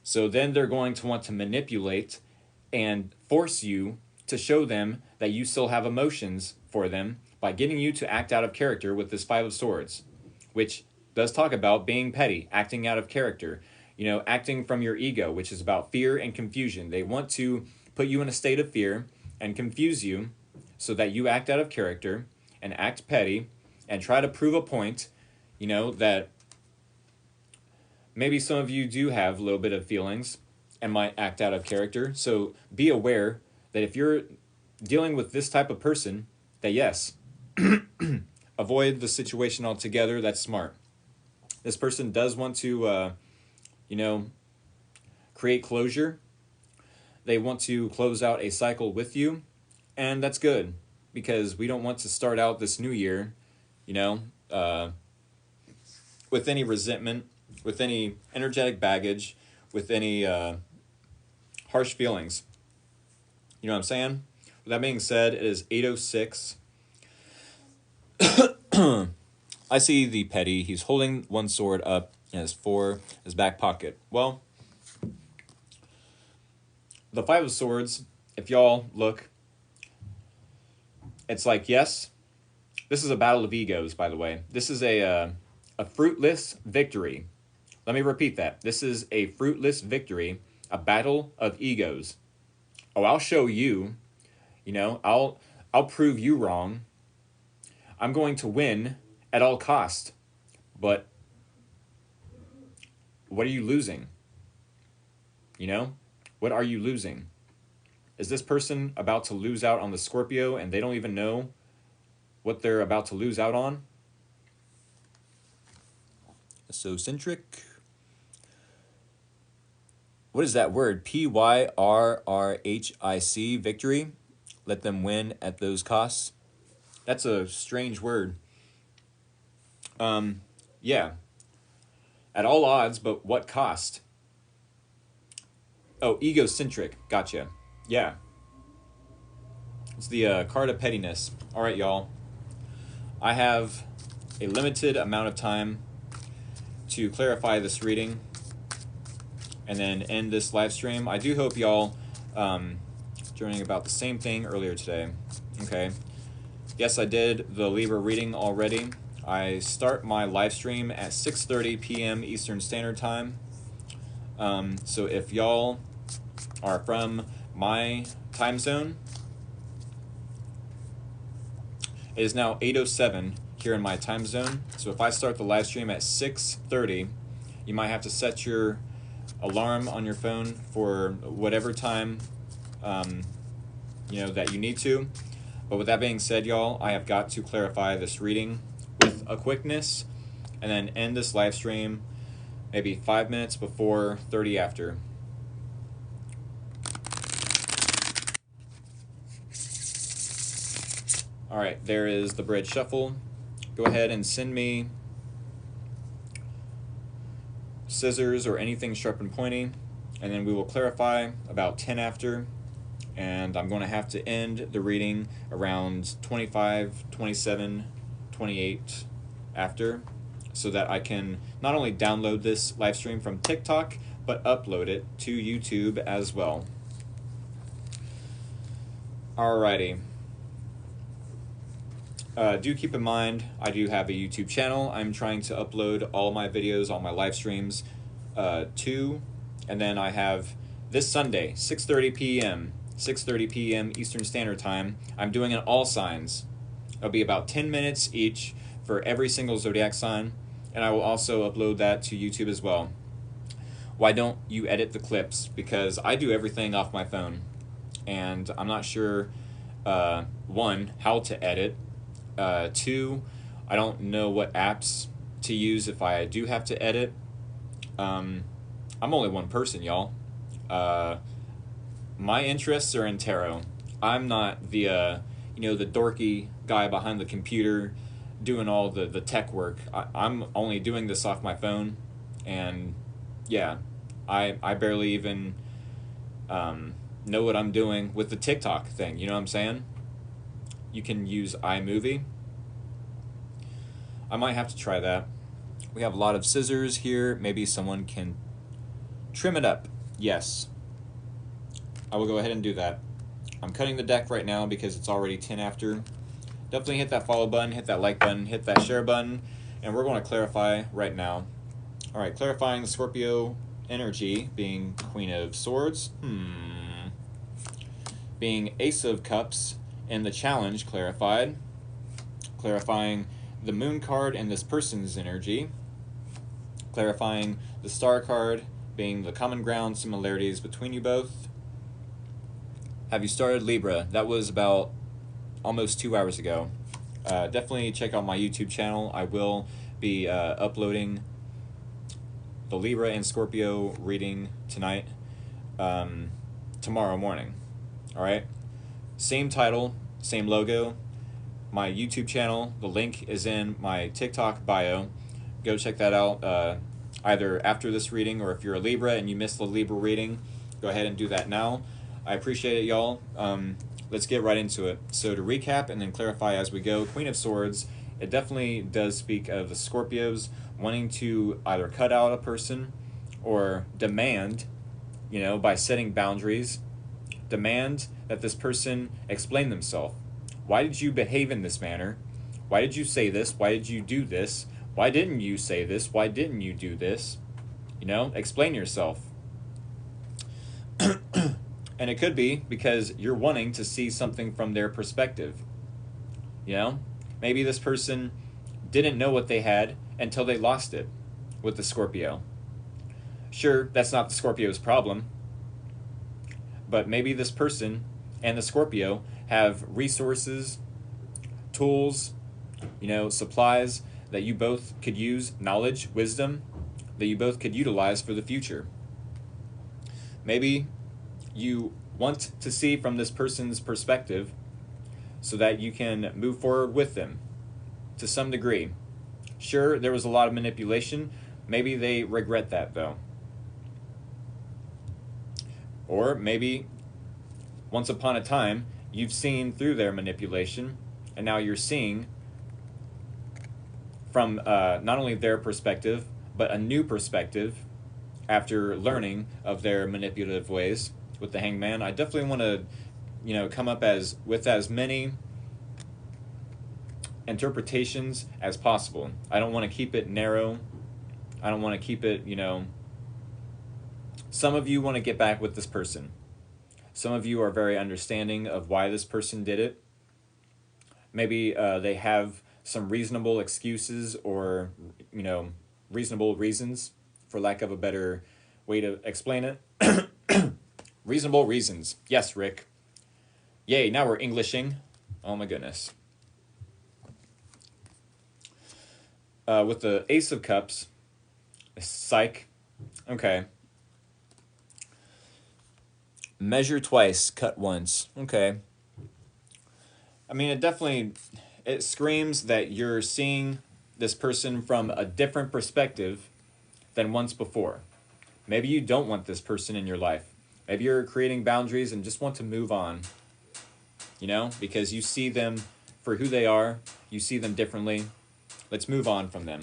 So then they're going to want to manipulate and force you to show them that you still have emotions for them by getting you to act out of character with this Five of Swords, which does talk about being petty, acting out of character, you know, acting from your ego, which is about fear and confusion. They want to put you in a state of fear and confuse you so that you act out of character and act petty and try to prove a point, you know, that maybe some of you do have a little bit of feelings and might act out of character. So be aware that if you're dealing with this type of person, that yes, avoid the situation altogether. That's smart. This person does want to, you know, create closure. They want to close out a cycle with you, and that's good because we don't want to start out this new year, you know, with any resentment, with any energetic baggage, with any harsh feelings. You know what I'm saying? With that being said, it is 8:06. I see the petty. He's holding one sword up in his back pocket. Well, the Five of Swords, if y'all look, it's like, yes, this is a battle of egos, by the way. This is a fruitless victory. Let me repeat that. This is a fruitless victory, a battle of egos. Oh, I'll show you, you know, I'll prove you wrong. I'm going to win at all cost. But what are you losing? You know? What are you losing? Is this person about to lose out on the Scorpio and they don't even know what they're about to lose out on? Esocentric. What is that word? Pyrrhic, victory. Let them win at those costs. That's a strange word. Yeah. At all odds, but what cost? Oh, egocentric. Gotcha. Yeah. It's the card of pettiness. All right, y'all. I have a limited amount of time to clarify this reading and then end this live stream. I do hope y'all joining about the same thing earlier today. Okay. Yes, I did the Libra reading already. I start my live stream at 6:30 p.m. Eastern Standard Time. So if y'all are from my time zone, it is now 8:07 here in my time zone. So if I start the live stream at 6:30, you might have to set your alarm on your phone for whatever time you know that you need to. But with that being said, y'all, I have got to clarify this reading with a quickness and then end this live stream maybe 5 minutes before 30 after. All right, there is the bridge shuffle. Go ahead and send me scissors or anything sharp and pointy, and then we will clarify about 10 after. And I'm going to have to end the reading around 25, 27, 28 after, so that I can not only download this live stream from TikTok, but upload it to YouTube as well. Alrighty. Do keep in mind, I do have a YouTube channel. I'm trying to upload all my videos, all my live streams to, and then I have this Sunday, 6:30 p.m., 6:30 p.m. Eastern Standard Time, I'm doing an all signs. It'll be about 10 minutes each for every single zodiac sign, and I will also upload that to YouTube as well. Why don't you edit the clips? Because I do everything off my phone, and I'm not sure, one, how to edit, two, I don't know what apps to use if I do have to edit. I'm only one person, y'all. My interests are in tarot. I'm not the, you know, the dorky guy behind the computer doing all the tech work. I'm only doing this off my phone, and yeah, I barely even know what I'm doing with the TikTok thing. You know what I'm saying? You can use iMovie. I might have to try that. We have a lot of scissors here. Maybe someone can trim it up. Yes. I will go ahead and do that. I'm cutting the deck right now because it's already 10 after. Definitely hit that follow button, hit that like button, hit that share button, and we're going to clarify right now. All right, clarifying the Scorpio energy being Queen of Swords, being Ace of Cups and the challenge clarified, clarifying the moon card and this person's energy, clarifying the star card being the common ground similarities between you both. Have you started Libra? That was about almost 2 hours ago. Definitely check out my YouTube channel. I will be uploading the Libra and Scorpio reading tonight, tomorrow morning. All right? Same title, same logo. My YouTube channel, the link is in my TikTok bio. Go check that out either after this reading, or if you're a Libra and you missed the Libra reading, go ahead and do that now. I appreciate it, y'all. Let's get right into it. So to recap and then clarify as we go, Queen of Swords, it definitely does speak of the Scorpios wanting to either cut out a person or demand, by setting boundaries, demand that this person explain themselves. Why did you behave in this manner? Why did you say this? Why did you do this? Why didn't you say this? Why didn't you do this? Explain yourself. And it could be because you're wanting to see something from their perspective. Maybe this person didn't know what they had until they lost it with the Scorpio. Sure, that's not the Scorpio's problem, but maybe this person and the Scorpio have resources, tools, supplies that you both could use, knowledge, wisdom that you both could utilize for the future. Maybe you want to see from this person's perspective so that you can move forward with them to some degree. Sure, there was a lot of manipulation. Maybe they regret that, though. Or maybe once upon a time, you've seen through their manipulation, and now you're seeing from not only their perspective, but a new perspective after learning of their manipulative ways with the Hangman. I definitely want to, come up with as many interpretations as possible. I don't want to keep it narrow. I don't want to keep it, some of you want to get back with this person. Some of you are very understanding of why this person did it. Maybe they have some reasonable excuses or, reasonable reasons, for lack of a better way to explain it. Reasonable reasons. Yes, Rick. Yay, now we're Englishing. Oh my goodness. With the Ace of Cups, psych. Okay. Measure twice, cut once. Okay. I mean, it screams that you're seeing this person from a different perspective than once before. Maybe you don't want this person in your life. Maybe you're creating boundaries and just want to move on, because you see them for who they are. You see them differently. Let's move on from them,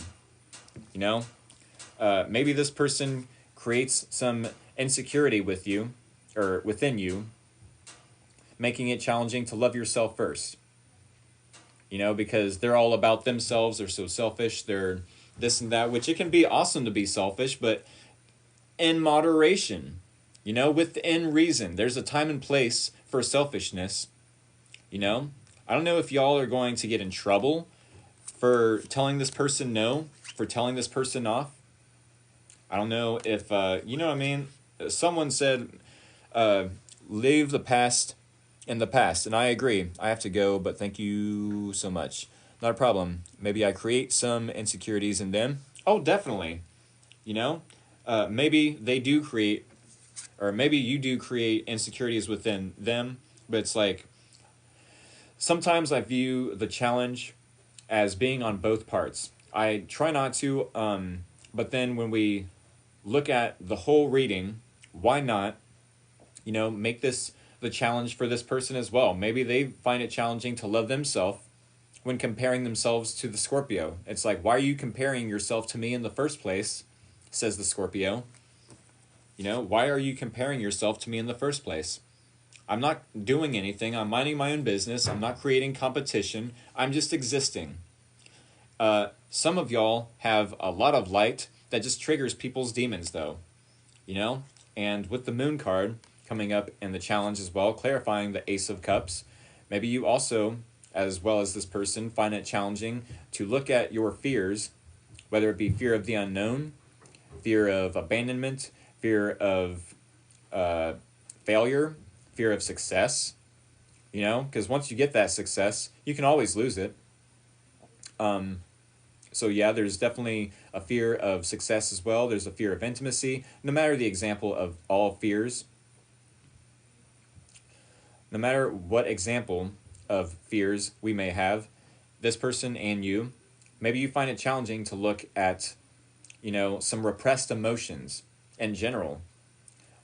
Maybe this person creates some insecurity with you or within you, making it challenging to love yourself first, because they're all about themselves. They're so selfish. They're this and that, which it can be awesome to be selfish, but in moderation, within reason. There's a time and place for selfishness, I don't know if y'all are going to get in trouble for telling this person no, for telling this person off. I don't know if, someone said, leave the past in the past, and I agree. I have to go, but thank you so much. Not a problem. Maybe I create some insecurities in them. Oh, definitely. Maybe they do create, or maybe you do create insecurities within them, but it's like, sometimes I view the challenge as being on both parts. I try not to, but then when we look at the whole reading, why not, make this the challenge for this person as well? Maybe they find it challenging to love themselves when comparing themselves to the Scorpio. It's like, why are you comparing yourself to me in the first place, says the Scorpio. Why are you comparing yourself to me in the first place? I'm not doing anything. I'm minding my own business. I'm not creating competition. I'm just existing. Some of y'all have a lot of light that just triggers people's demons, though. And with the Moon card coming up in the challenge as well, clarifying the Ace of Cups, Maybe you also, as well as this person, find it challenging to look at your fears, whether it be fear of the unknown, fear of abandonment, fear of failure, fear of success, you know, because once you get that success, you can always lose it. So yeah, there's definitely a fear of success as well. There's a fear of intimacy. No matter the example of all fears, no matter what example of fears we may have, this person and you, maybe you find it challenging to look at, you know, some repressed emotions in general,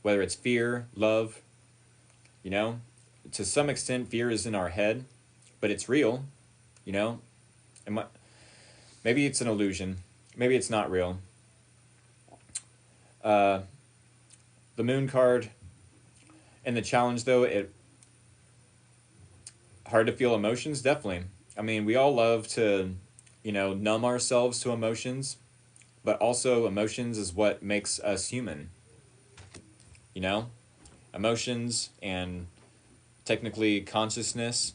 whether it's fear, love, you know, to some extent fear is in our head, but it's real, you know. Maybe it's an illusion. Maybe it's not real. The moon card and the challenge, though, it hard to feel emotions, definitely. I mean, we all love to, you know, numb ourselves to emotions, but also emotions is what makes us human. You know, emotions and technically consciousness,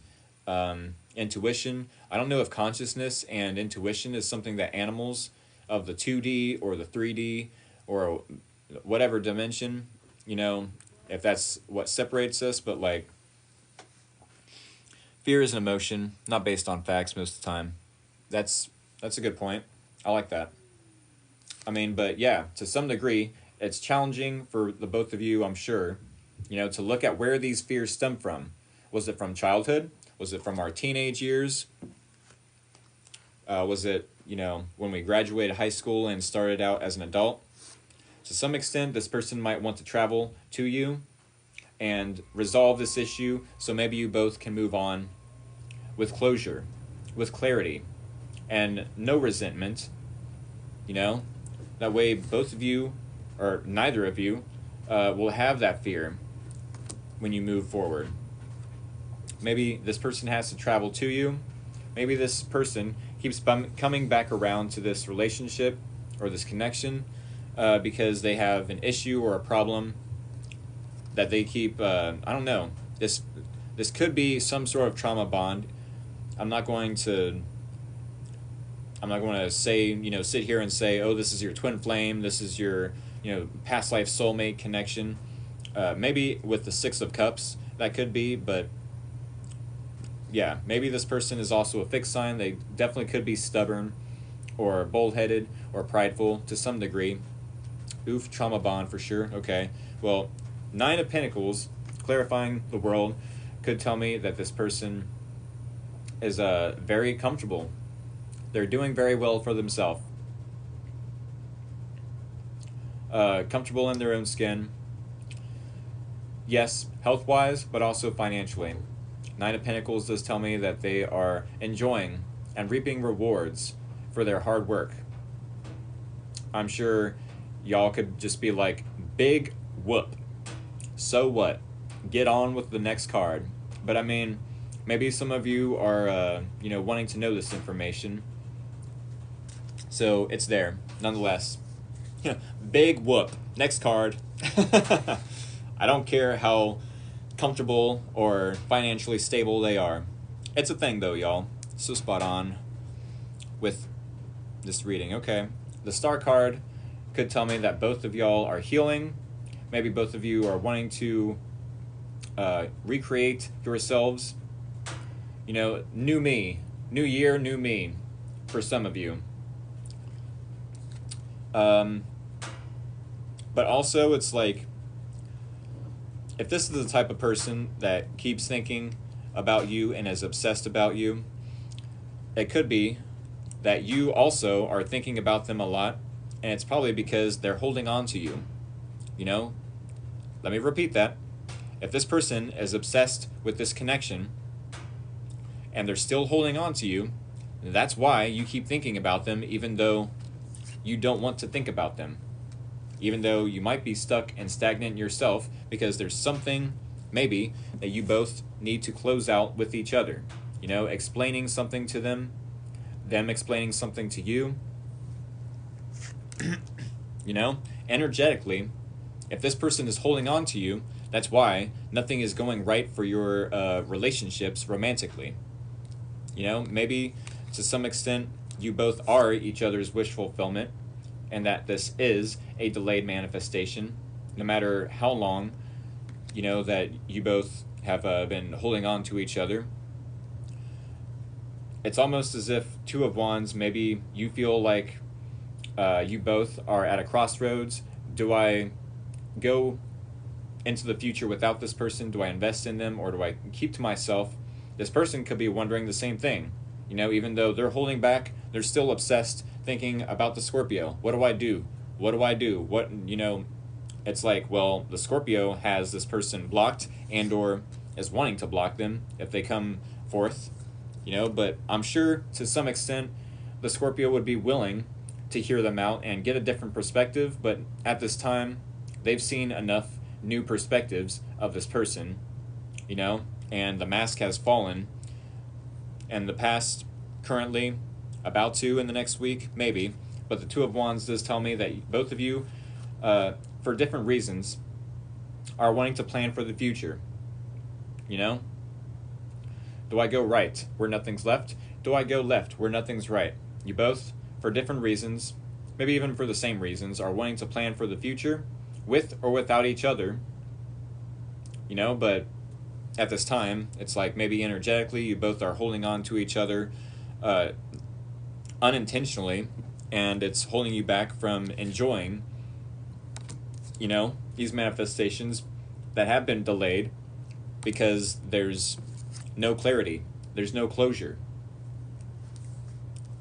intuition. I don't know if consciousness and intuition is something that animals of the 2D or the 3D or whatever dimension, you know, if that's what separates us, but like fear is an emotion, not based on facts most of the time. That's a good point. I like that. I mean, but yeah, to some degree, it's challenging for the both of you, I'm sure, you know, to look at where these fears stem from. Was it from childhood? Was it from our teenage years? Was it, you know, when we graduated high school and started out as an adult? To some extent, this person might want to travel to you and resolve this issue so maybe you both can move on with closure, with clarity, and no resentment, you know? That way both of you, or neither of you, will have that fear when you move forward. Maybe this person has to travel to you. Maybe this person keeps coming back around to this relationship or this connection because they have an issue or a problem that they keep, I don't know. This could be some sort of trauma bond. I'm not going to say, you know, sit here and say, oh, this is your twin flame, this is your, you know, past life soulmate connection. Maybe with the Six of Cups, that could be, but yeah, maybe this person is also a fixed sign. They definitely could be stubborn or bullheaded or prideful to some degree. Oof, trauma bond for sure. Okay, well, Nine of Pentacles, clarifying the world, could tell me that this person is very comfortable. They're doing very well for themselves. Comfortable in their own skin. Yes, health-wise, but also financially. Nine of Pentacles does tell me that they are enjoying and reaping rewards for their hard work. I'm sure y'all could just be like, big whoop. So what? Get on with the next card. But I mean, maybe some of you are, you know, wanting to know this information. So it's there, nonetheless. Big whoop. Next card. I don't care how comfortable or financially stable they are. It's a thing though, y'all. So spot on with this reading. Okay. The Star card could tell me that both of y'all are healing. Maybe both of you are wanting to recreate yourselves. You know, new me. New year, new me for some of you. But also it's like, if this is the type of person that keeps thinking about you and is obsessed about you, it could be that you also are thinking about them a lot, and it's probably because they're holding on to you. You know? Let me repeat that. If this person is obsessed with this connection and they're still holding on to you, that's why you keep thinking about them even though you don't want to think about them. Even though you might be stuck and stagnant yourself because there's something, maybe, that you both need to close out with each other. You know, explaining something to them explaining something to you. You know, energetically, if this person is holding on to you, That's why nothing is going right for your relationships romantically. You know, maybe to some extent you both are each other's wish fulfillment, and that this is a delayed manifestation, no matter how long, you know, that you both have been holding on to each other. It's almost as if Two of Wands, maybe you feel like you both are at a crossroads. Do I go into the future without this person? Do I invest in them, or do I keep to myself? This person could be wondering the same thing. You know, even though they're holding back, they're still obsessed thinking about the Scorpio. What do I do? What do I do? What, you know, it's like, well, the Scorpio has this person blocked and or is wanting to block them if they come forth, you know, but I'm sure to some extent the Scorpio would be willing to hear them out and get a different perspective, but at this time they've seen enough new perspectives of this person, you know, and the mask has fallen. And the past, currently, about to in the next week, maybe, but the Two of Wands does tell me that both of you, for different reasons, are wanting to plan for the future. You know? Do I go right where nothing's left? Do I go left where nothing's right? You both, for different reasons, maybe even for the same reasons, are wanting to plan for the future, with or without each other. You know, but at this time, it's like maybe energetically you both are holding on to each other unintentionally, and it's holding you back from enjoying, you know, these manifestations that have been delayed because there's no clarity, there's no closure,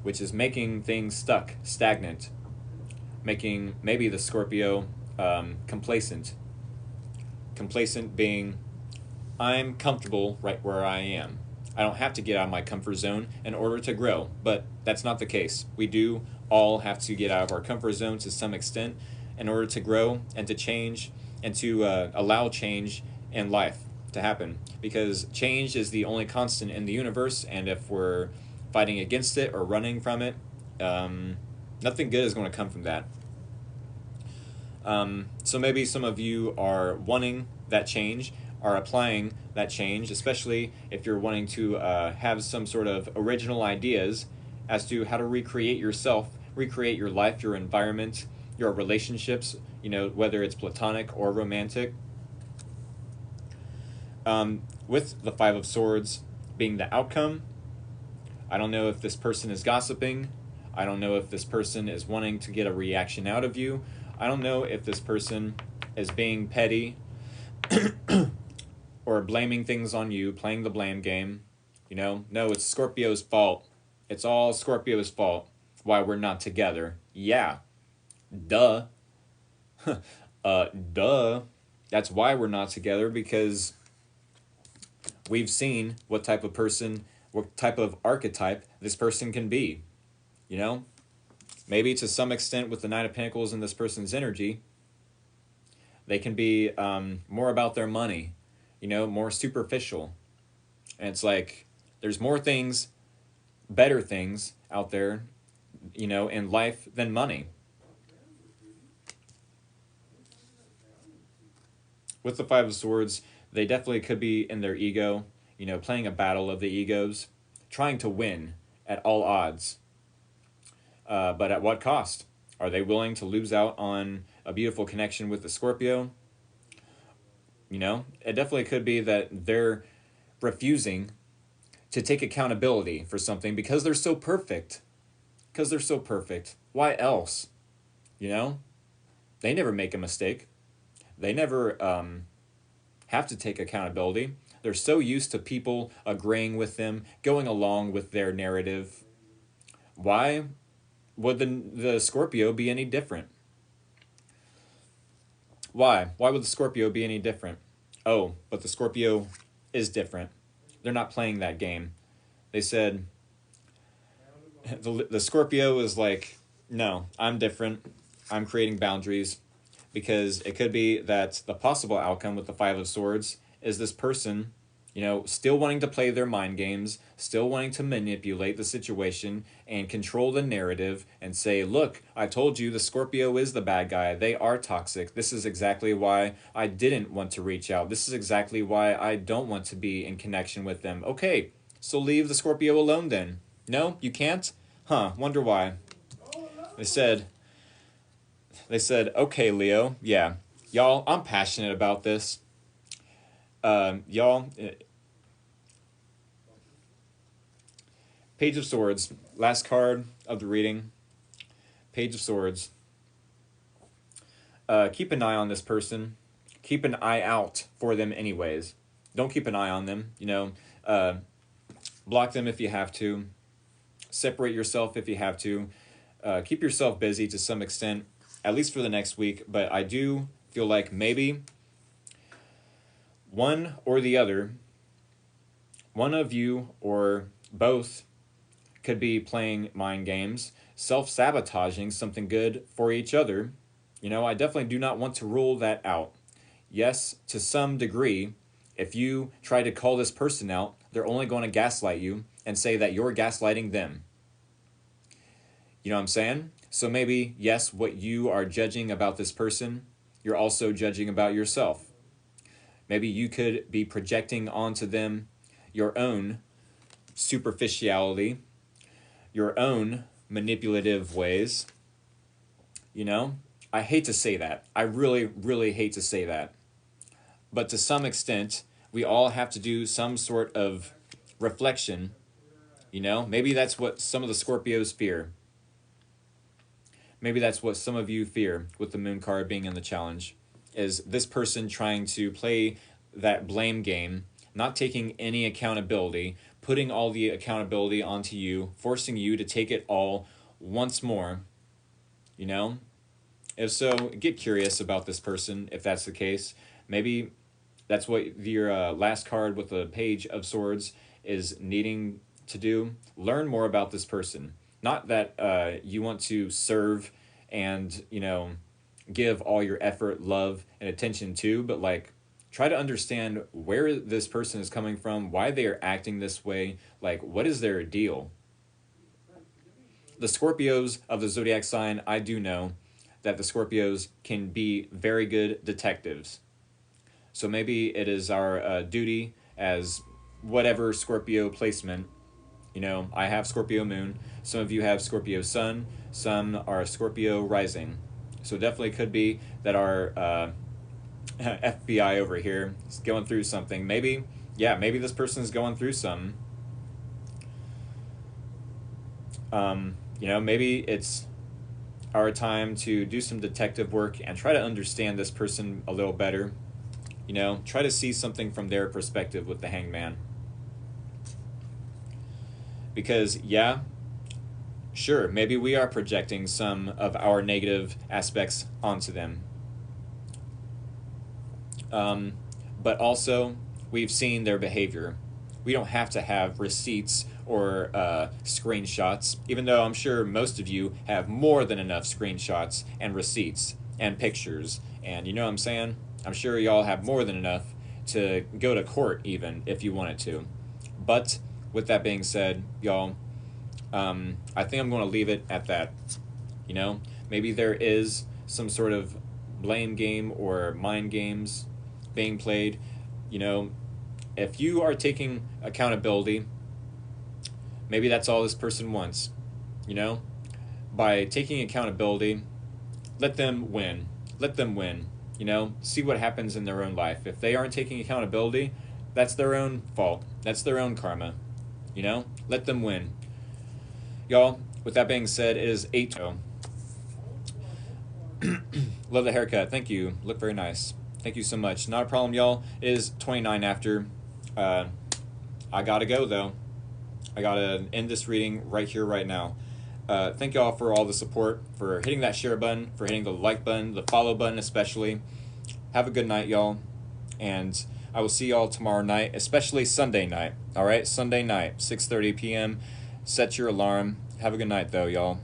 which is making things stuck, stagnant, making maybe the Scorpio complacent. Complacent being, I'm comfortable right where I am. I don't have to get out of my comfort zone in order to grow, but that's not the case. We do all have to get out of our comfort zone to some extent in order to grow and to change and to allow change in life to happen, because change is the only constant in the universe, and if we're fighting against it or running from it, nothing good is going to come from that. So maybe some of you are wanting that change, are applying that change, especially if you're wanting to have some sort of original ideas as to how to recreate yourself, recreate your life, your environment, your relationships, you know, whether it's platonic or romantic. With the Five of Swords being the outcome, I don't know if this person is gossiping. I don't know if this person is wanting to get a reaction out of you. I don't know if this person is being petty or blaming things on you, playing the blame game. You know, no, it's Scorpio's fault. It's all Scorpio's fault why we're not together. Yeah. Duh. Duh. That's why we're not together, because we've seen what type of person, what type of archetype this person can be. You know? Maybe to some extent with the Nine of Pentacles and this person's energy, they can be more about their money, you know, more superficial. And it's like, there's more things, better things out there, you know, in life than money. With the Five of Swords, they definitely could be in their ego, you know, playing a battle of the egos, trying to win at all odds. But at what cost? Are they willing to lose out on a beautiful connection with the Scorpio? You know, it definitely could be that they're refusing to take accountability for something because they're so perfect. Because they're so perfect. Why else? You know? They never make a mistake. They never have to take accountability. They're so used to people agreeing with them, going along with their narrative. Why would the Scorpio be any different? Why? Why would the Scorpio be any different? Oh, but the Scorpio is different. They're not playing that game. They said, the Scorpio is like, no, I'm different. I'm creating boundaries. Because it could be that the possible outcome with the Five of Swords is this person You know, still wanting to play their mind games, still wanting to manipulate the situation and control the narrative and say, look, I told you the Scorpio is the bad guy. They are toxic. This is exactly why I didn't want to reach out. This is exactly why I don't want to be in connection with them. Okay, so leave the Scorpio alone then. No, you can't? Huh, wonder why. They said, okay, Leo, yeah. Y'all, I'm passionate about this. Y'all, Page of Swords, last card of the reading. Page of Swords. Keep an eye on this person. Keep an eye out for them anyways. Don't keep an eye on them, you know. Block them if you have to. Separate yourself if you have to. Keep yourself busy to some extent, at least for the next week. But I do feel like maybe one or the other, one of you or both, could be playing mind games, self-sabotaging something good for each other. You know, I definitely do not want to rule that out. Yes, to some degree, if you try to call this person out, they're only going to gaslight you and say that you're gaslighting them. You know what I'm saying? So maybe, yes, what you are judging about this person, you're also judging about yourself. Maybe you could be projecting onto them your own superficiality, your own manipulative ways. You know, I hate to say that. I really, really hate to say that. But to some extent, we all have to do some sort of reflection. You know, maybe that's what some of the Scorpios fear. Maybe that's what some of you fear with the moon card being in the challenge, is this person trying to play that blame game, not taking any accountability, putting all the accountability onto you, forcing you to take it all once more. You know? If so, get curious about this person, if that's the case. Maybe that's what your last card with the Page of Swords is needing to do. Learn more about this person. Not that you want to serve and, you know, give all your effort, love, and attention to, but like, try to understand where this person is coming from, why they are acting this way, like, what is their deal? The Scorpios of the zodiac sign, I do know that the Scorpios can be very good detectives. So maybe it is our duty as whatever Scorpio placement. You know, I have Scorpio moon. Some of you have Scorpio sun. Some are Scorpio rising. So definitely could be that our FBI over here is going through something. Maybe, yeah, maybe this person is going through some. You know, maybe it's our time to do some detective work and try to understand this person a little better. You know, try to see something from their perspective with the Hangman. Because, yeah, sure, maybe we are projecting some of our negative aspects onto them. But also, we've seen their behavior. We don't have to have receipts or screenshots, even though I'm sure most of you have more than enough screenshots and receipts and pictures. And you know what I'm saying? I'm sure y'all have more than enough to go to court even if you wanted to. But with that being said, y'all, I think I'm going to leave it at that. You know, maybe there is some sort of blame game or mind games being played. You know, if you are taking accountability, maybe that's all this person wants. You know, by taking accountability, let them win. Let them win. You know, see what happens in their own life. If they aren't taking accountability, that's their own fault. That's their own karma. You know, let them win. Y'all, with that being said, it is 8. Love the haircut. Thank you. Look very nice. Thank you so much. Not a problem, y'all. It is 29 after. I gotta go, though. I gotta end this reading right here, right now. Thank y'all for all the support, for hitting that share button, for hitting the like button, the follow button especially. Have a good night, y'all. And I will see y'all tomorrow night, especially Sunday night. All right, Sunday night, 6:30 p.m. Set your alarm. Have a good night, though, y'all.